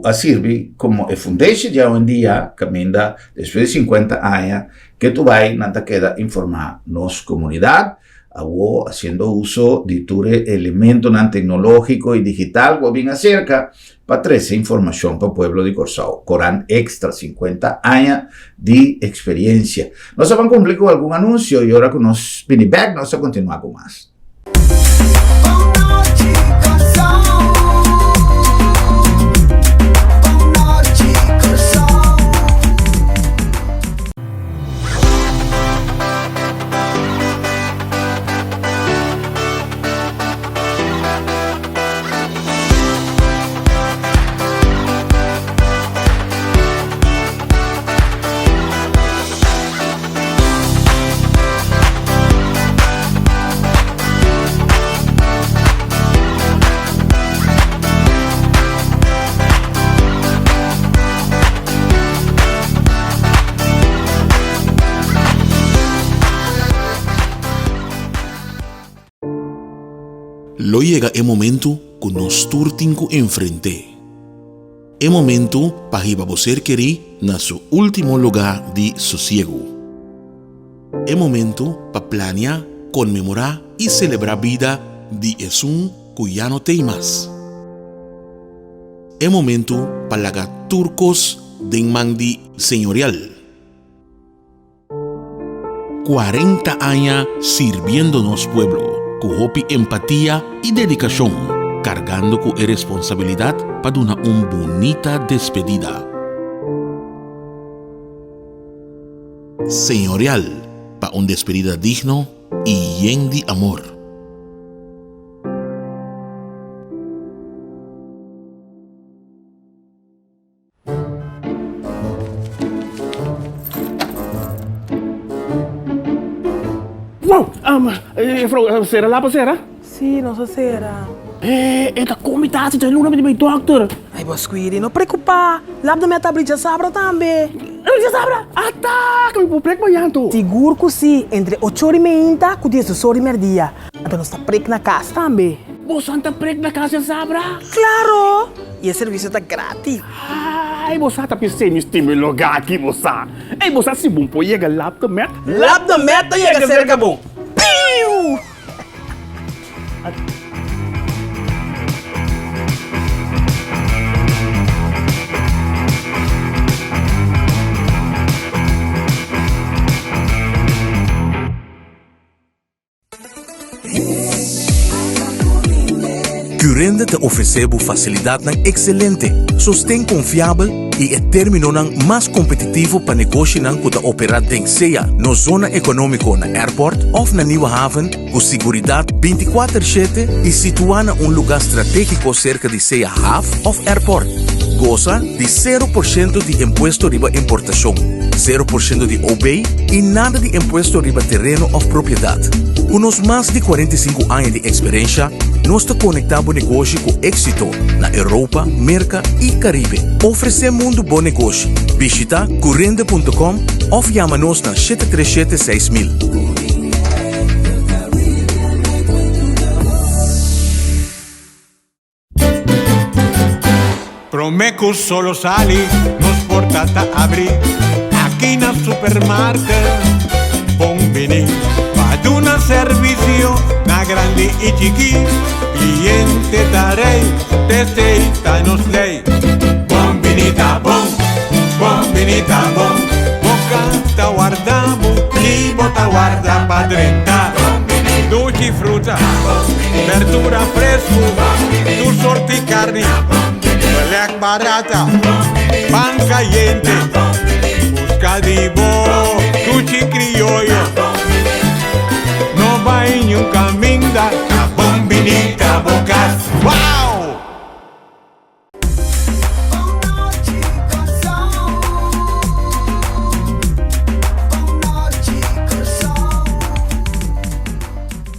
Speaker 1: a sirve como a foundation já hoje em dia, caminha depois de 50 anos, que tu vai nada queda informar nossa comunidade, haciendo uso de tu elemento tecnológico y digital, o bien acerca, para traer información para el pueblo de Corsao. Corán Extra, 50 años de experiencia. Nos van a cumplir con algún anuncio y ahora con nos Spinny Back, nos a continuar con más.
Speaker 3: Lo llega el momento que nos turtinco enfrente. El momento para que você querer na su último lugar de sosiego. El momento para planear, conmemorar y celebrar vida de Jesús que ya no tem más. El momento para lagar turcos de mandi señorial. 40 años sirviéndonos pueblo. Con hopi empatía y dedicación, cargando con responsabilidad para dar una bonita despedida. Señorial, para una despedida digno y lleno de amor.
Speaker 4: Será lá para será?
Speaker 5: Sim, não será.
Speaker 4: Esta comitada tem luna de meu doctor.
Speaker 5: Ai, Bosquiri, não preocupa. Lá da minha tablita sabra também.
Speaker 4: Já sabra? Tá, que me preocupa yanto.
Speaker 5: Seguro que sim, entre 8 e meia e 10 horas e meia. Pero nos está prek na casa também.
Speaker 4: Vos santa prek na casa sabra?
Speaker 5: Claro! E esse serviço está grátis.
Speaker 4: Ai, vos tá pensando em lugar aqui, vos tá. Ei, vos tá se bom pô, chega lá do met.
Speaker 5: Lap da meta e a cerca bom. Piu!
Speaker 3: Currende te oferece facilidade excelente, sustento confiável e é termino mais competitivo para negócio que operar em seja na zona econômica na airport ou na Nieuwe Haven, com segurança 24/7 e situada em lugar estratégico cerca de seja half of airport. Goza de 0% de imposto riba importação, 0% de OB e nada de imposto riba terreno ou propriedade. Com os mais de 45 anos de experiência, nós te conectamos negócio com êxito na Europa, América e Caribe. Oferecemos um bom negócio. Visita currende.com ou chama-nos na 737-6000.
Speaker 6: Promeco solo sali, nos portata abri. Aqui na supermarket, bombini. Paduna servicio, na grande e chiqui. Cliente darei, testeita nos lei. Bombinita bom, bombinita bom. Boca guardamos, e bota guarda pa 30. Doce fruta, verdura fresco, tu sorte carne. Black barata, pan caliente, busca de bo, sushi criollo. No va en un camino da bombinita bocas. ¡Wow!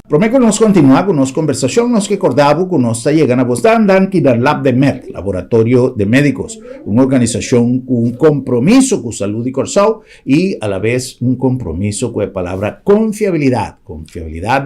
Speaker 1: Prometo nos continuar con nuestra conversación, nos que acordamos con nos está llegando a vos dan que del Lab de Met, Laboratorio de Médicos, una organización con un compromiso con salud y Corsao y a la vez un compromiso con la palabra confiabilidad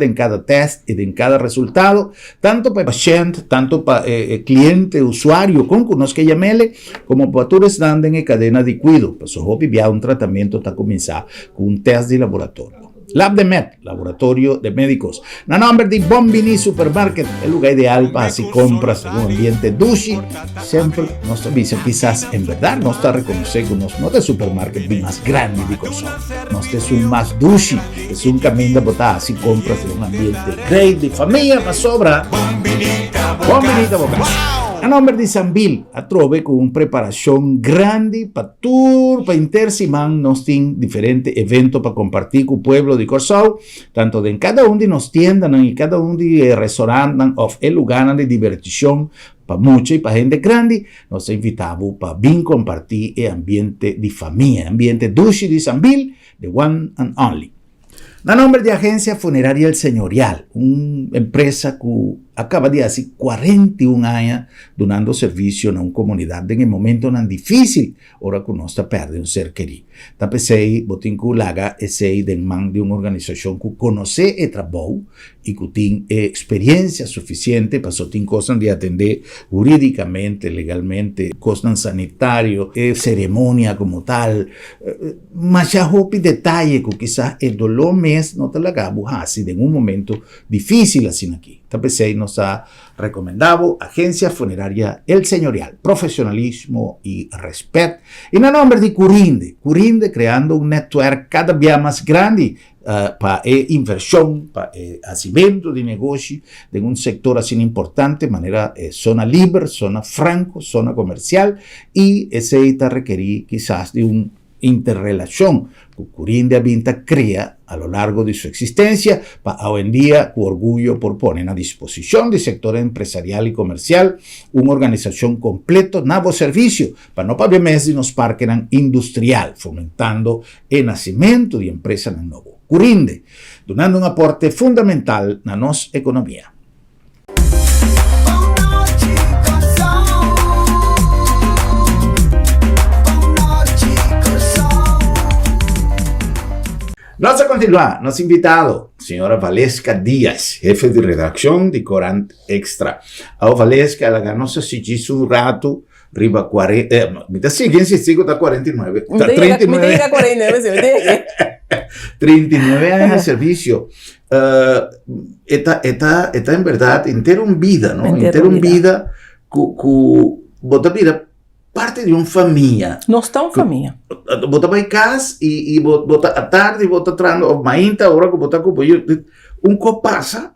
Speaker 1: en cada test y en cada resultado, tanto para el paciente, tanto para el cliente, usuario, con nos que llamele, como para todos en cadena de cuidado. Pues obviamente un tratamiento está comenzado con un test de laboratorio. Lab de Met, Laboratorio de Médicos. Na nombre de Bombini Supermarket, el lugar ideal para si compras en un ambiente dushi. Siempre nos avisa, quizás en verdad no está reconocido, no es supermarket más grande de Corsao. No es un más dushi, es un camino de botar si compras en un ambiente great de familia, más sobra. Bombinita Bocas. A nombre de Sambil, a trove con una preparación grande para tour, para intersimán, nos tienen diferentes eventos para compartir con el pueblo de Corsao, tanto de en cada uno de nos tiendas, en cada uno de restaurantes, o el lugar de diversión, para mucha y para gente grande, nos invitamos para bien compartir el ambiente de familia, ambiente dulce de Sambil, the one and only. A nombre de Agencia Funeraria El Señorial, una empresa que acaba de hace 41 años donando servicio a una comunidad en el momento tan difícil, ahora que no está perdiendo un ser querido. Tapesei, Botinku Laga, ese de man de una organización que conoce el trabajo y que tiene experiencia suficiente para sostener cosas de atender jurídicamente, legalmente, cosas sanitarias, ceremonia como tal, más ya hopi detalle que quizás el dolor mes no te la acabo así en un momento difícil así aquí. Tapesei nos ha recomendado Agencia Funeraria El Señorial, profesionalismo y respeto. Y en nombre de Curinde creando un network cada vez más grande para inversión, para hacimiento de negocio de un sector así importante, de manera zona libre, zona franco, zona comercial, y ese está requerir quizás de un interrelación que Curinde Avinta crea a lo largo de su existencia, para hoy en día, con orgullo, por poner a disposición del sector empresarial y comercial una organización completa, nuevo servicio, para no pagar más de nos parques industrial, fomentando el nacimiento de empresas nuevas. Curinde, donando un aporte fundamental a nuestra economía. Vamos a continuar. Nos invitado señora Valesca Díaz, jefe de redacción de Corant Extra. A Valesca, ela ganó se hizo un rato, riba 40, me está siguiendo si sigo, está 49, está 39.
Speaker 2: Me diga 49, se me diga.
Speaker 1: 39 años de servicio. Esta en verdad, entero en vida, ¿no? Entero en vida, bota vida parte de una familia.
Speaker 2: No está una familia.
Speaker 1: Bota para casa y bota a tarde, bota atrás, mainta, ahora que bota con un co pasa,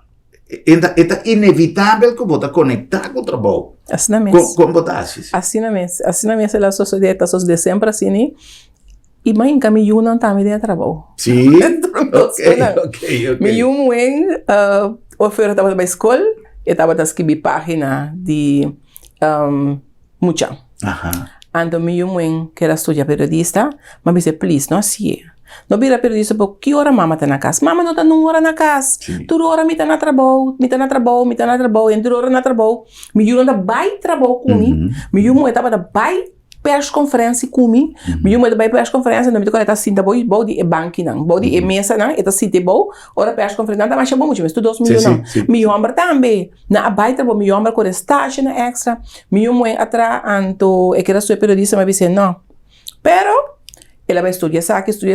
Speaker 1: é inevitável que bota conectar com o trabalho.
Speaker 2: Assim na mesa.
Speaker 1: Com botasis.
Speaker 2: Assim na mesa. Assim na mesa a sociedade está de sempre assim, né? E mãe caminho não tá me de trabalho.
Speaker 1: Sim. Ok.
Speaker 2: Me oferta estava na escola, e estava a escrever página de mucha. Então me que era estudar periodista, mas disse please, não assim. Não vira periodista por que hora mama tá na casa? Mama não tá numa hora na casa. Toda hora me tá na trabalho, entre hora na trabalho. Me não tá vai trabalho comigo. Me estava da vai press conferência comigo. Me da vai press conferência, não me toca tá assim da boi de banco não, boi de mesa não, eta site bom, hora press conferência não tá mais bom muito, mas tu 2 milhões não. Me ambra também. Na vai trabalho me ambra com estágio na extra. Me atrás anto é que era sua periodista, mas disse não. Pero ela vai estudar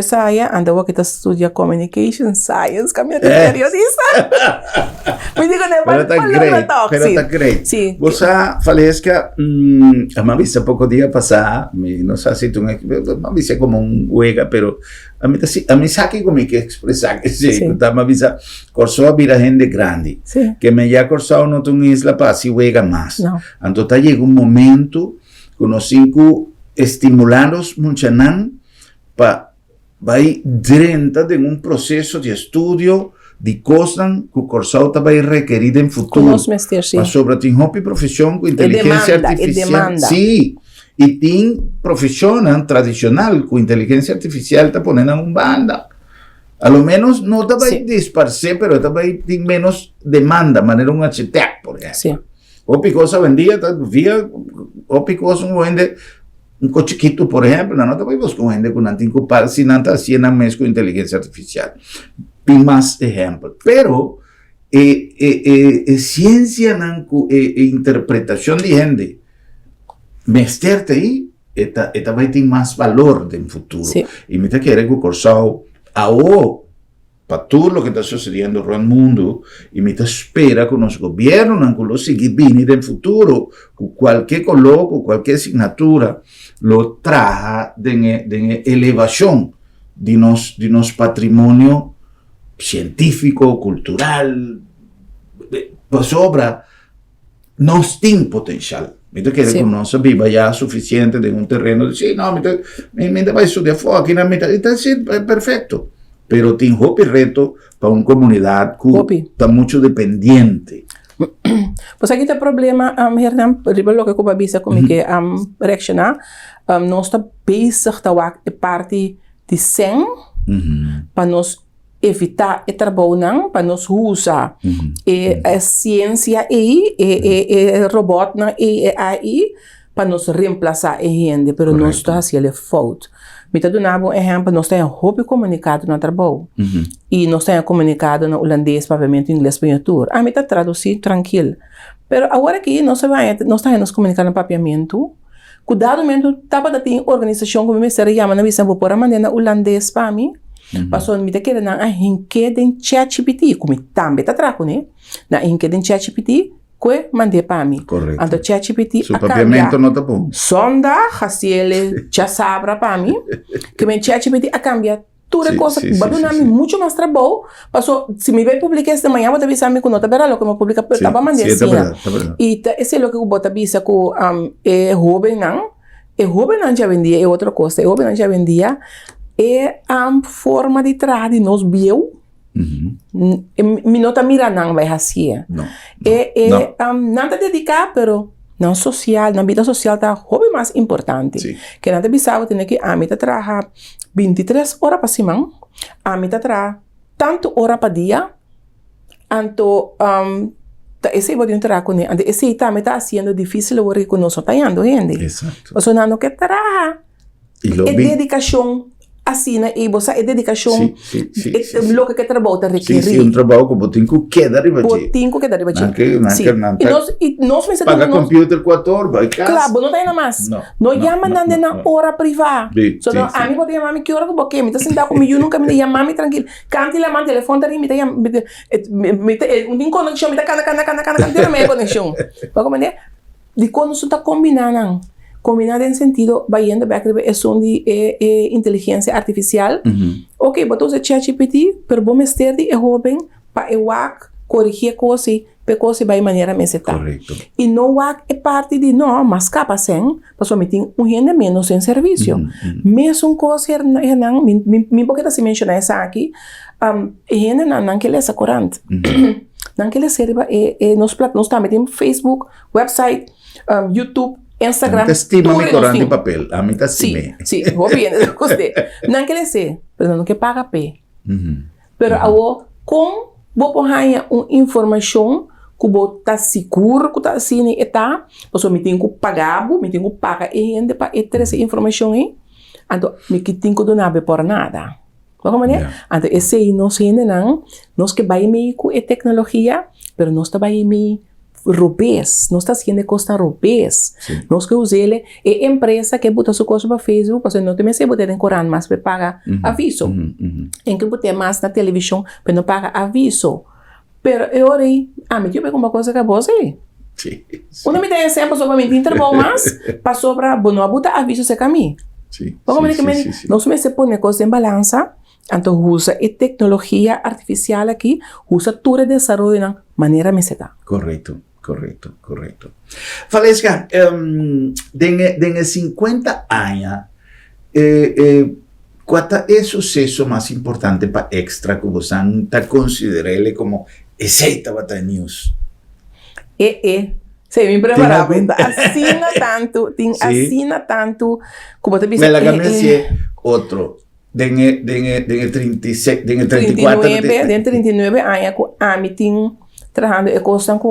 Speaker 2: saia, andava que está estudando Communication Science, caminho de periodista. Me digo, né?
Speaker 1: Pero está great.
Speaker 2: Sim.
Speaker 1: Você, Valesca, a mim disse pouco dia passar, não sei se tu me disse como huega, pero a mim sabe como que expressar que sim, tá me disse, Corsó vira gente grande, que me já Corsó não tem isla para se huega mais. Então tá chega momento que nós 5 estimulados munchanan vai direto de um processo de estudo de coisas que o Corsau vai requerir em futuro. Mas sobre tem uma profissão com inteligência artificial. Sim, e tem profissão tradicional com inteligência artificial está ponendo em banda. A lo menos não vai disparar, mas vai ter menos demanda, maneira um HTTP, por exemplo.
Speaker 2: Sim.
Speaker 1: O picosa vendia, via o picosa vende um cochiquito, por exemplo, não está para com gente com antigo par, se não está assim na mesa com inteligência artificial. Tem mais exemplos. Pero ciência não interpretação de gente, mesterte aí, esta vai ter mais valor no futuro. E me está querendo que o Corsau para tudo o que está sucedendo no mundo, e me espera que os governos não sigam vindo no futuro, com qualquer coloco, qualquer assinatura, lo traga de elevação de nosso patrimônio científico, cultural, sobre nós temos potencial. Então, quer dizer que nós viva já suficiente de um terreno, de não, me vai estudar fora, aqui na metade, então, sim, é perfeito. Pero tem reto para uma comunidade que está muito dependente.
Speaker 2: Pues aqui tem problema, Hernan, o que eu vou como que reaccionar, nós está bezig a parte de sem, para nós evitar o trabalho, para nós usar a ciência e robot e AI, para nós reemplaçar a gente, pero nós está fazendo falta. Me está dando um exemplo, nós temos comunicado no trabalho. E nós temos comunicado no holandês, pavimento, inglês, espanhol. A mim está traduzido tranquilo. Mas agora que nós estamos nos comunicando no papiamento, cuidado mesmo, estava da tem organização como o Ministério chama na visão por a maneira holandês para mim. Passou me está querendo a hinque de ChatGPT, como também está traco, né? Na hinque de ChatGPT, que mandei para mim.
Speaker 1: Correto.
Speaker 2: Então ChatGPT
Speaker 1: a papiamento não está bom.
Speaker 2: Sonda, ele já sabe para mim, que o ChatGPT a cambiar toda coisa, vai muito mais trabalho. Passou, se me vai publicar esta manhã, vou te avisar que não está bem lo que me publica, pero estava mandando assim. E esse é o que eu vou te avisar que é jovem não já vendia, é outra coisa, é jovem não já vendia, é a forma de trás de nós viu. Me não está mirando vai assim.
Speaker 1: Não.
Speaker 2: Não está dedicado, pero não social, na vida social está hobby mais importante. Que não te bisava tem que a mim tá trabalha 23 horas para semana, a mim tá trabalha tanto hora para dia, então esse vou entrar com ele, esse também está sendo difícil o que nós estamos fazendo, gente.
Speaker 1: Exato.
Speaker 2: O senão não quer trabalhar. É dedicação assina e você é dedicação
Speaker 1: Sim.
Speaker 2: lo que trabalho te
Speaker 1: Sim,
Speaker 2: requer.
Speaker 1: um trabalho que botinho queda riba de.
Speaker 2: Botinho que dá riba
Speaker 1: Não,
Speaker 2: e nós me
Speaker 1: paga computer 4 horas, vai casa.
Speaker 2: claro, não tem nada mais. Não chama nada na hora privada.
Speaker 1: Sim,
Speaker 2: A mim pode chamar que hora que boque, me tá sentado comigo, nunca me chamar me tranquilo. Cante lá man telefone tá me tá um conexão, me tá cana minha conexão. Para como é? De quando isso tá combinando. Combinado em sentido, vai indo back é um de inteligência artificial. Ok, botou o ChatGPT, pero bom mestre é jovem para eu corrigir coisas, para coisas vai maneira me setar.
Speaker 1: Correto.
Speaker 2: E não é parte de não, mas capa sem, para me tem gente menos em serviço. Mesmo coisa não, me porque se menciona essa aqui, gente não que ele é corante. Não que ele serve nós também temos Facebook, website, YouTube, Instagram.
Speaker 1: A mí te estima mi corante de papel. A mí te estima.
Speaker 2: Sí, vos bien, gostei. Não quer dizer, pero não que paga pé. Pero agora, com vou pôr uma informação que vou estar seguro que está assim e tá, porque me tenho que pagar, me tenho que pagar e ainda para ter essa informação aí, então me que tenho que donar por nada. Como é? Então esse aí não se ainda não, nós que vai meio com a tecnologia, pero nós também meio robês, nós está sendo costa robês. Nós que usamos ele é empresa que bota sua coisa para Facebook, porque não tem mais se botar em Corão, mas para pagar aviso. Em que botar mais na televisão, para não pagar aviso. Pero eu orei, me dio uma coisa que acabou assim. Quando me tem sempre sobre mim, intervalo mais, passou para, não botar aviso se caminho. Como é que nós me se põe coisa em balança, então usa a tecnologia artificial aqui, usa todo o desenvolvimento de maneira me se dá.
Speaker 1: Correto. Valesca, de 50 años, ¿cuál es el suceso más importante para Extra que vos considerarle como esa batalla news?
Speaker 2: Se me prepara, assina tanto, como te disse.
Speaker 1: Me la gané otro. De 36, de 34.
Speaker 2: De 39 anos, a mim tem trabalhando e coisa que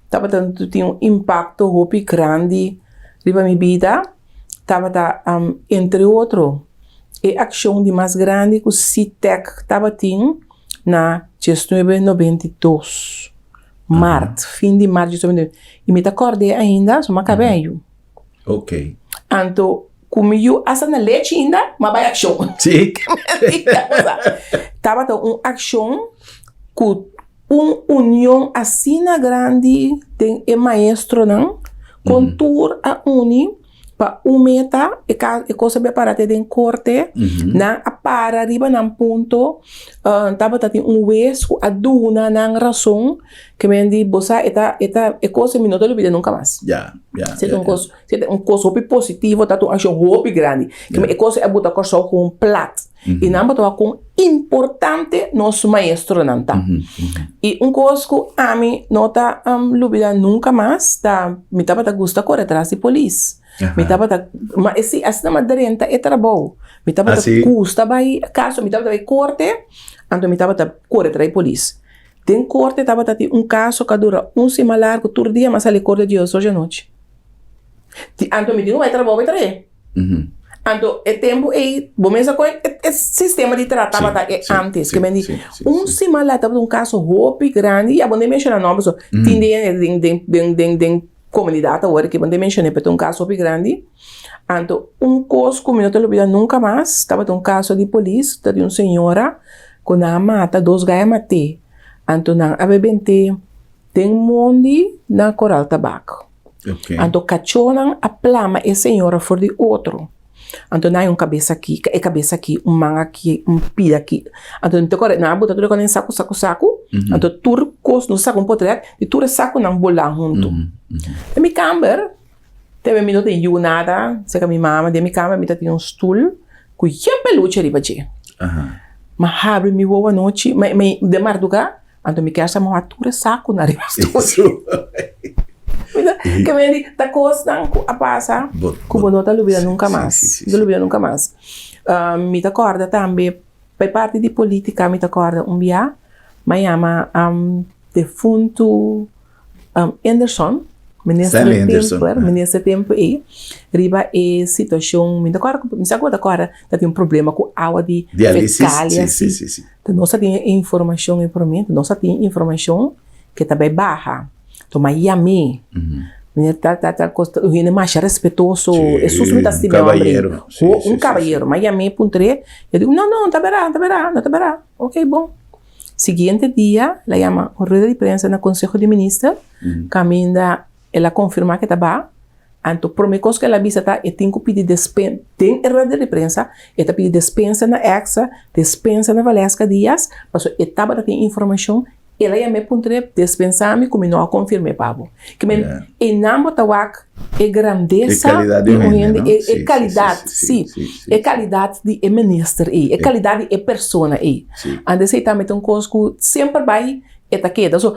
Speaker 2: estava tendo impacto muito grande na minha vida, estava entre outros, a ação de mais grande que o CITEC estava tendo na 1992, março, fim de março de 1992. E me acordei ainda, só me cabelo.
Speaker 1: Ok.
Speaker 2: Então, comigo, essa na leite ainda, mas vai ação.
Speaker 1: Sim.
Speaker 2: Estava uma ação com uma união assim grande de maestro não, com tour a uni para meta e coisa bem para ter em corte, na para arriba num ponto, estava tendo vez com a duna na razão que me diz bossa eta coisa me não te olvida nunca mais. Se um coisa muito positivo, tá um ação muito grande, que me coisa é botar coisa com plat. E não botar com importante nosso maestro não tá. E coisa que a mim não tá olvida nunca mais, tá me tava tá gosta correr atrás de polícia. Me tava tá, mas esse assim na renta é trabalho. Me tava tá custa vai caso, me tava tá corte, então me tava tá correr atrás de polícia. Tem corte tava tá caso que dura semana largo, todo dia, mas ali corte de hoje à noite. Então me digo vai trabalho vai trazer. Então é tempo e bom mesmo com esse sistema de tratar antes que me diz semana lá tava caso roupa grande e a bonde menciona nome só tem comunidade agora que eu mencionei para um caso bem grande. Então, coisa que eu não te olvido nunca mais, estava um caso de polícia, de uma senhora que não mata, 2 gaias matei. Então, não abebente, tem monte na coral tabaco. Então, cachonan a plama e senhora for de outro. Então, não é cabeça aqui, manga aqui, pida aqui. Então, não botar tudo em saco. Então, tudo coisa no saco potreto e tudo saco não bolar junto. E minha câmera, teve minuto de nada, sei que minha mama, de minha câmera, me tem um stool, com peluche ali baixo. Mas abre me boa noite, de madrugada, então me quer chamar tudo saco na riba stool. Que me diz, tá coisa a passar, que eu não te olvido nunca mais. Não olvido nunca mais. Me te acorda também, para parte de política, me te acorda dia, me chama defunto Anderson, Nesse tempo aí, riba é situação, me acorda agora, tá tem um problema com água de fecália,
Speaker 1: sim.
Speaker 2: Então, nós tem informação em promento, nós tem informação que também barra. Então, Miami, o é mais respeitoso, é suspeito assim,
Speaker 1: caballero.
Speaker 2: Um caballero, Miami, puntre, eu digo, não, tá verá, ok, bom. Seguinte dia, ela chama a rueda de prensa no Conselho de Ministros, caminha, ela confirma que está então, por mim, que ela visa tá, eu tenho que pedir dispensa, tem rueda de prensa, eu tenho que pedir dispensa na EXA, dispensa na Valesca Dias, mas eu estava tem informação, ela ia me puntre dispensar-me como não a confirmei, Pablo. Que e não botawak é grandeza, é qualidade, sim, é qualidade de ministro aí, é qualidade de persona aí. Antes aí também tem um coisa que sempre vai eta queda, so,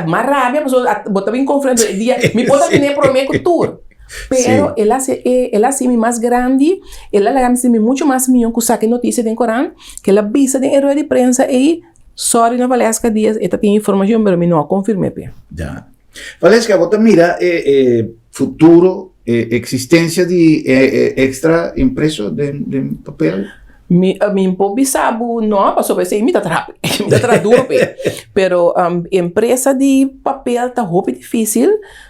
Speaker 2: mas rabia, mas bota bem confronto, dia, me bota nem para mim cultura. Pero ela se mais grande, ela se muito mais milhão que saque notícia do Corão, que ela visa de herói de prensa aí. Sorry, no Valesca Dias, esta tem informação, mas eu não a confirmei.
Speaker 1: Já. Valesca, você mira futuro, existência de extra impreso de papel?
Speaker 2: Mi pobre sabe, não, passou para ser, me tá duro, pero empresa de papel tá roupa difícil,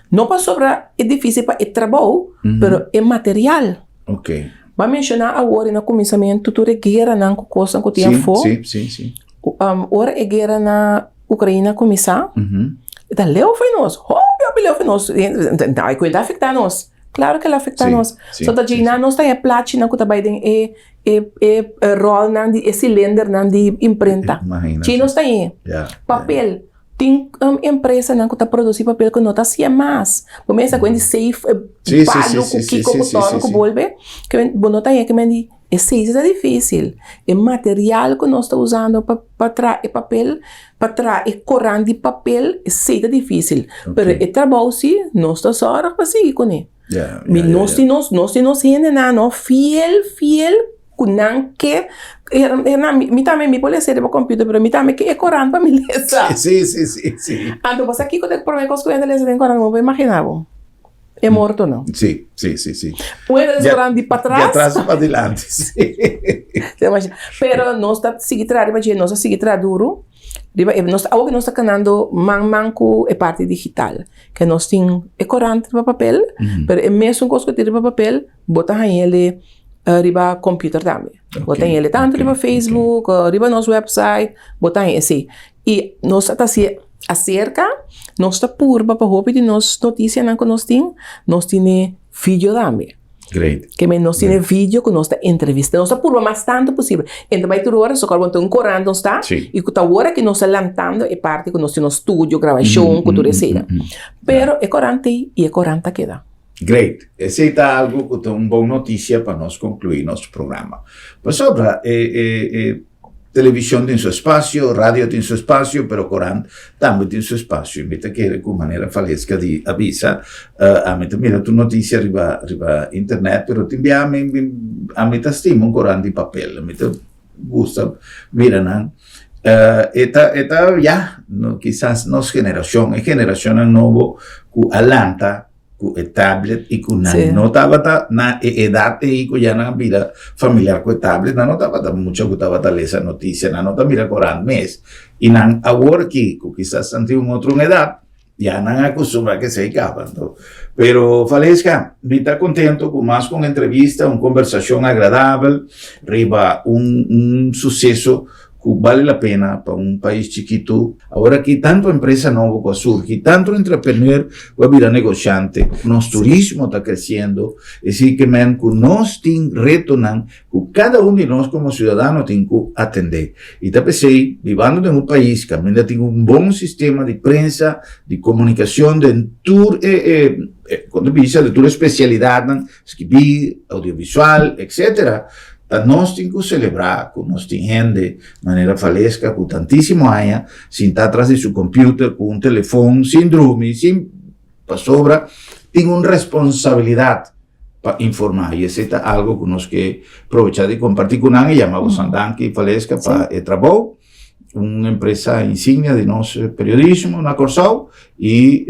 Speaker 2: não passou para, é difícil para trabalho, pero é material.
Speaker 1: Ok.
Speaker 2: Vai mencionar agora no começamento, tu regueira não com coisa que tinha fora.
Speaker 1: Sim.
Speaker 2: Ora a guerra na Ucrânia começar, então leu foi nós, leu foi nós, não, cuidado afetar nós, claro que ela afeta nós, só da Gina nós tem a platina que também tem rol não de cilindro não de imprenta, Gina nós tem papel, tem empresa não que tá produzir papel que não tá se mais, começa com esse safe, pago que como que volve, que não tem que me é difícil. É material que nós estamos usando para trazer papel, para trazer corante de papel, é difícil. Mas é trabalho, sim, nós estamos só para seguir com ele. Nós não temos nada, fiel, que não quer. Me também me pode ser para computador, mas me também que é corante para me ler.
Speaker 1: Sim.
Speaker 2: Então, você aqui, quando eu prometo que eu ler em corante, não vou imaginar. É morto, não?
Speaker 1: Sim.
Speaker 2: Puede restaurante de para trás?
Speaker 1: De atrás para adelante, sim.
Speaker 2: Pero nós está seguir nós seguir duro. Algo que nós está ganhando manco é parte digital. Que nós tem corante para papel, pero é mesmo coisa que tem para papel, bota aí ele riba computer também. Bota aí ele tanto riba Facebook, riba nosso website, bota aí assim. E nós está se acerca, nós está purba para roupa de nós notícias que nós temos vídeo também.
Speaker 1: Great.
Speaker 2: Que nós temos vídeo que nós está entrevista, nós está purba mais tanto possível. Então vai ter hora só que um corante nós está e que a hora que nós está lançando é parte que nós temos estúdio, gravação, cultura etc. Pero é corante e é corante queda.
Speaker 1: Great. Esse é algo que é uma boa notícia para nós concluir nosso programa. Mas sobra televisão tem seu espaço, rádio tem seu espaço, pero Corán também tem seu espaço. Invita que com maneira falesca de avisa, a mim mira tu notícia arriba internet, pero te enviame a mim estimo um Corán de papel, a mim gusta, mira não. Esta ya, quizás nos geração novo que alanta com tablet e com não estava na idade e com já na vida familiar com tablet não estava muito que estava essa notícia não estava mira Corán mês e não agora que quizás ante outro idade já não acostuma que se acaba então pero Valesca me está contento com mais com entrevista conversação agradável riba sucesso que vale a pena para país chiquito. Agora que tanto empresa nova surge, tanto entrepreneur vai virar negociante, nosso turismo está crescendo, e assim que nós temos reto que cada de nós como cidadão tem que atender. E tá pensei, vivendo em país que ainda tem bom sistema de prensa, de comunicação, de tour, quando visa de toda especialidade, escrever, audiovisual, etc., nós temos que celebrar que nós temos gente de maneira falesca, com tantíssimo anos, sem estar atrás de seu computer, com telefone, sem dormir, sem sobra, tem uma responsabilidade para informar. E isso é algo que nós que aproveitar de compartilhar com ele, chamamos Sandanque e Falesca para o trabalho. una empresa insignia de nuestro periodismo, una Corsau, y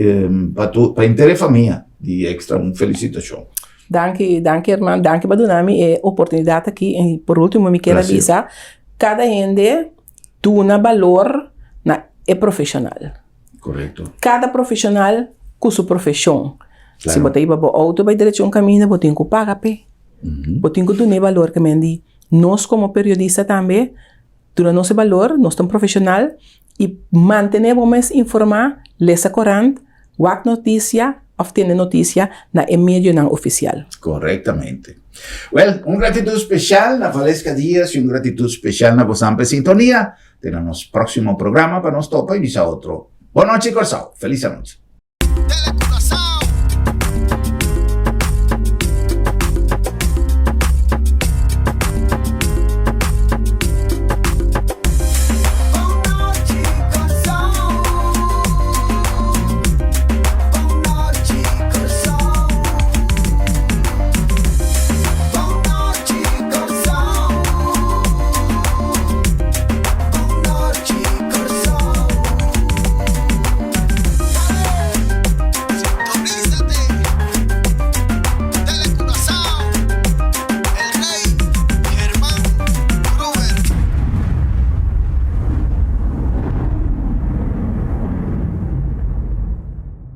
Speaker 1: para interés familia, de extra, una felicitación.
Speaker 2: Dank je, hermano. Dank je, Badunami. É oportunidade aqui. E, por último, me quero avisar. Cada gente tem valor é profissional.
Speaker 1: Correcto.
Speaker 2: Cada profissional com sua profissão.
Speaker 1: Claro.
Speaker 2: Se você ir para o auto, vai direção caminho, você tem que pagar. Você tem que ter valor que mendi. Nós, como periodista também, temos nosso valor, nós somos profissional e mantenemos informar, ler corrente, ver notícia, obtener notícia na meio não oficial.
Speaker 1: Correctamente. Well, un gratitud especial na Valesca Díaz y un gratitud especial na Bosampe Sintonía. Tenemos próximo programa para nos topa y visa otro. Buenas noches, Corsao. Feliz noche.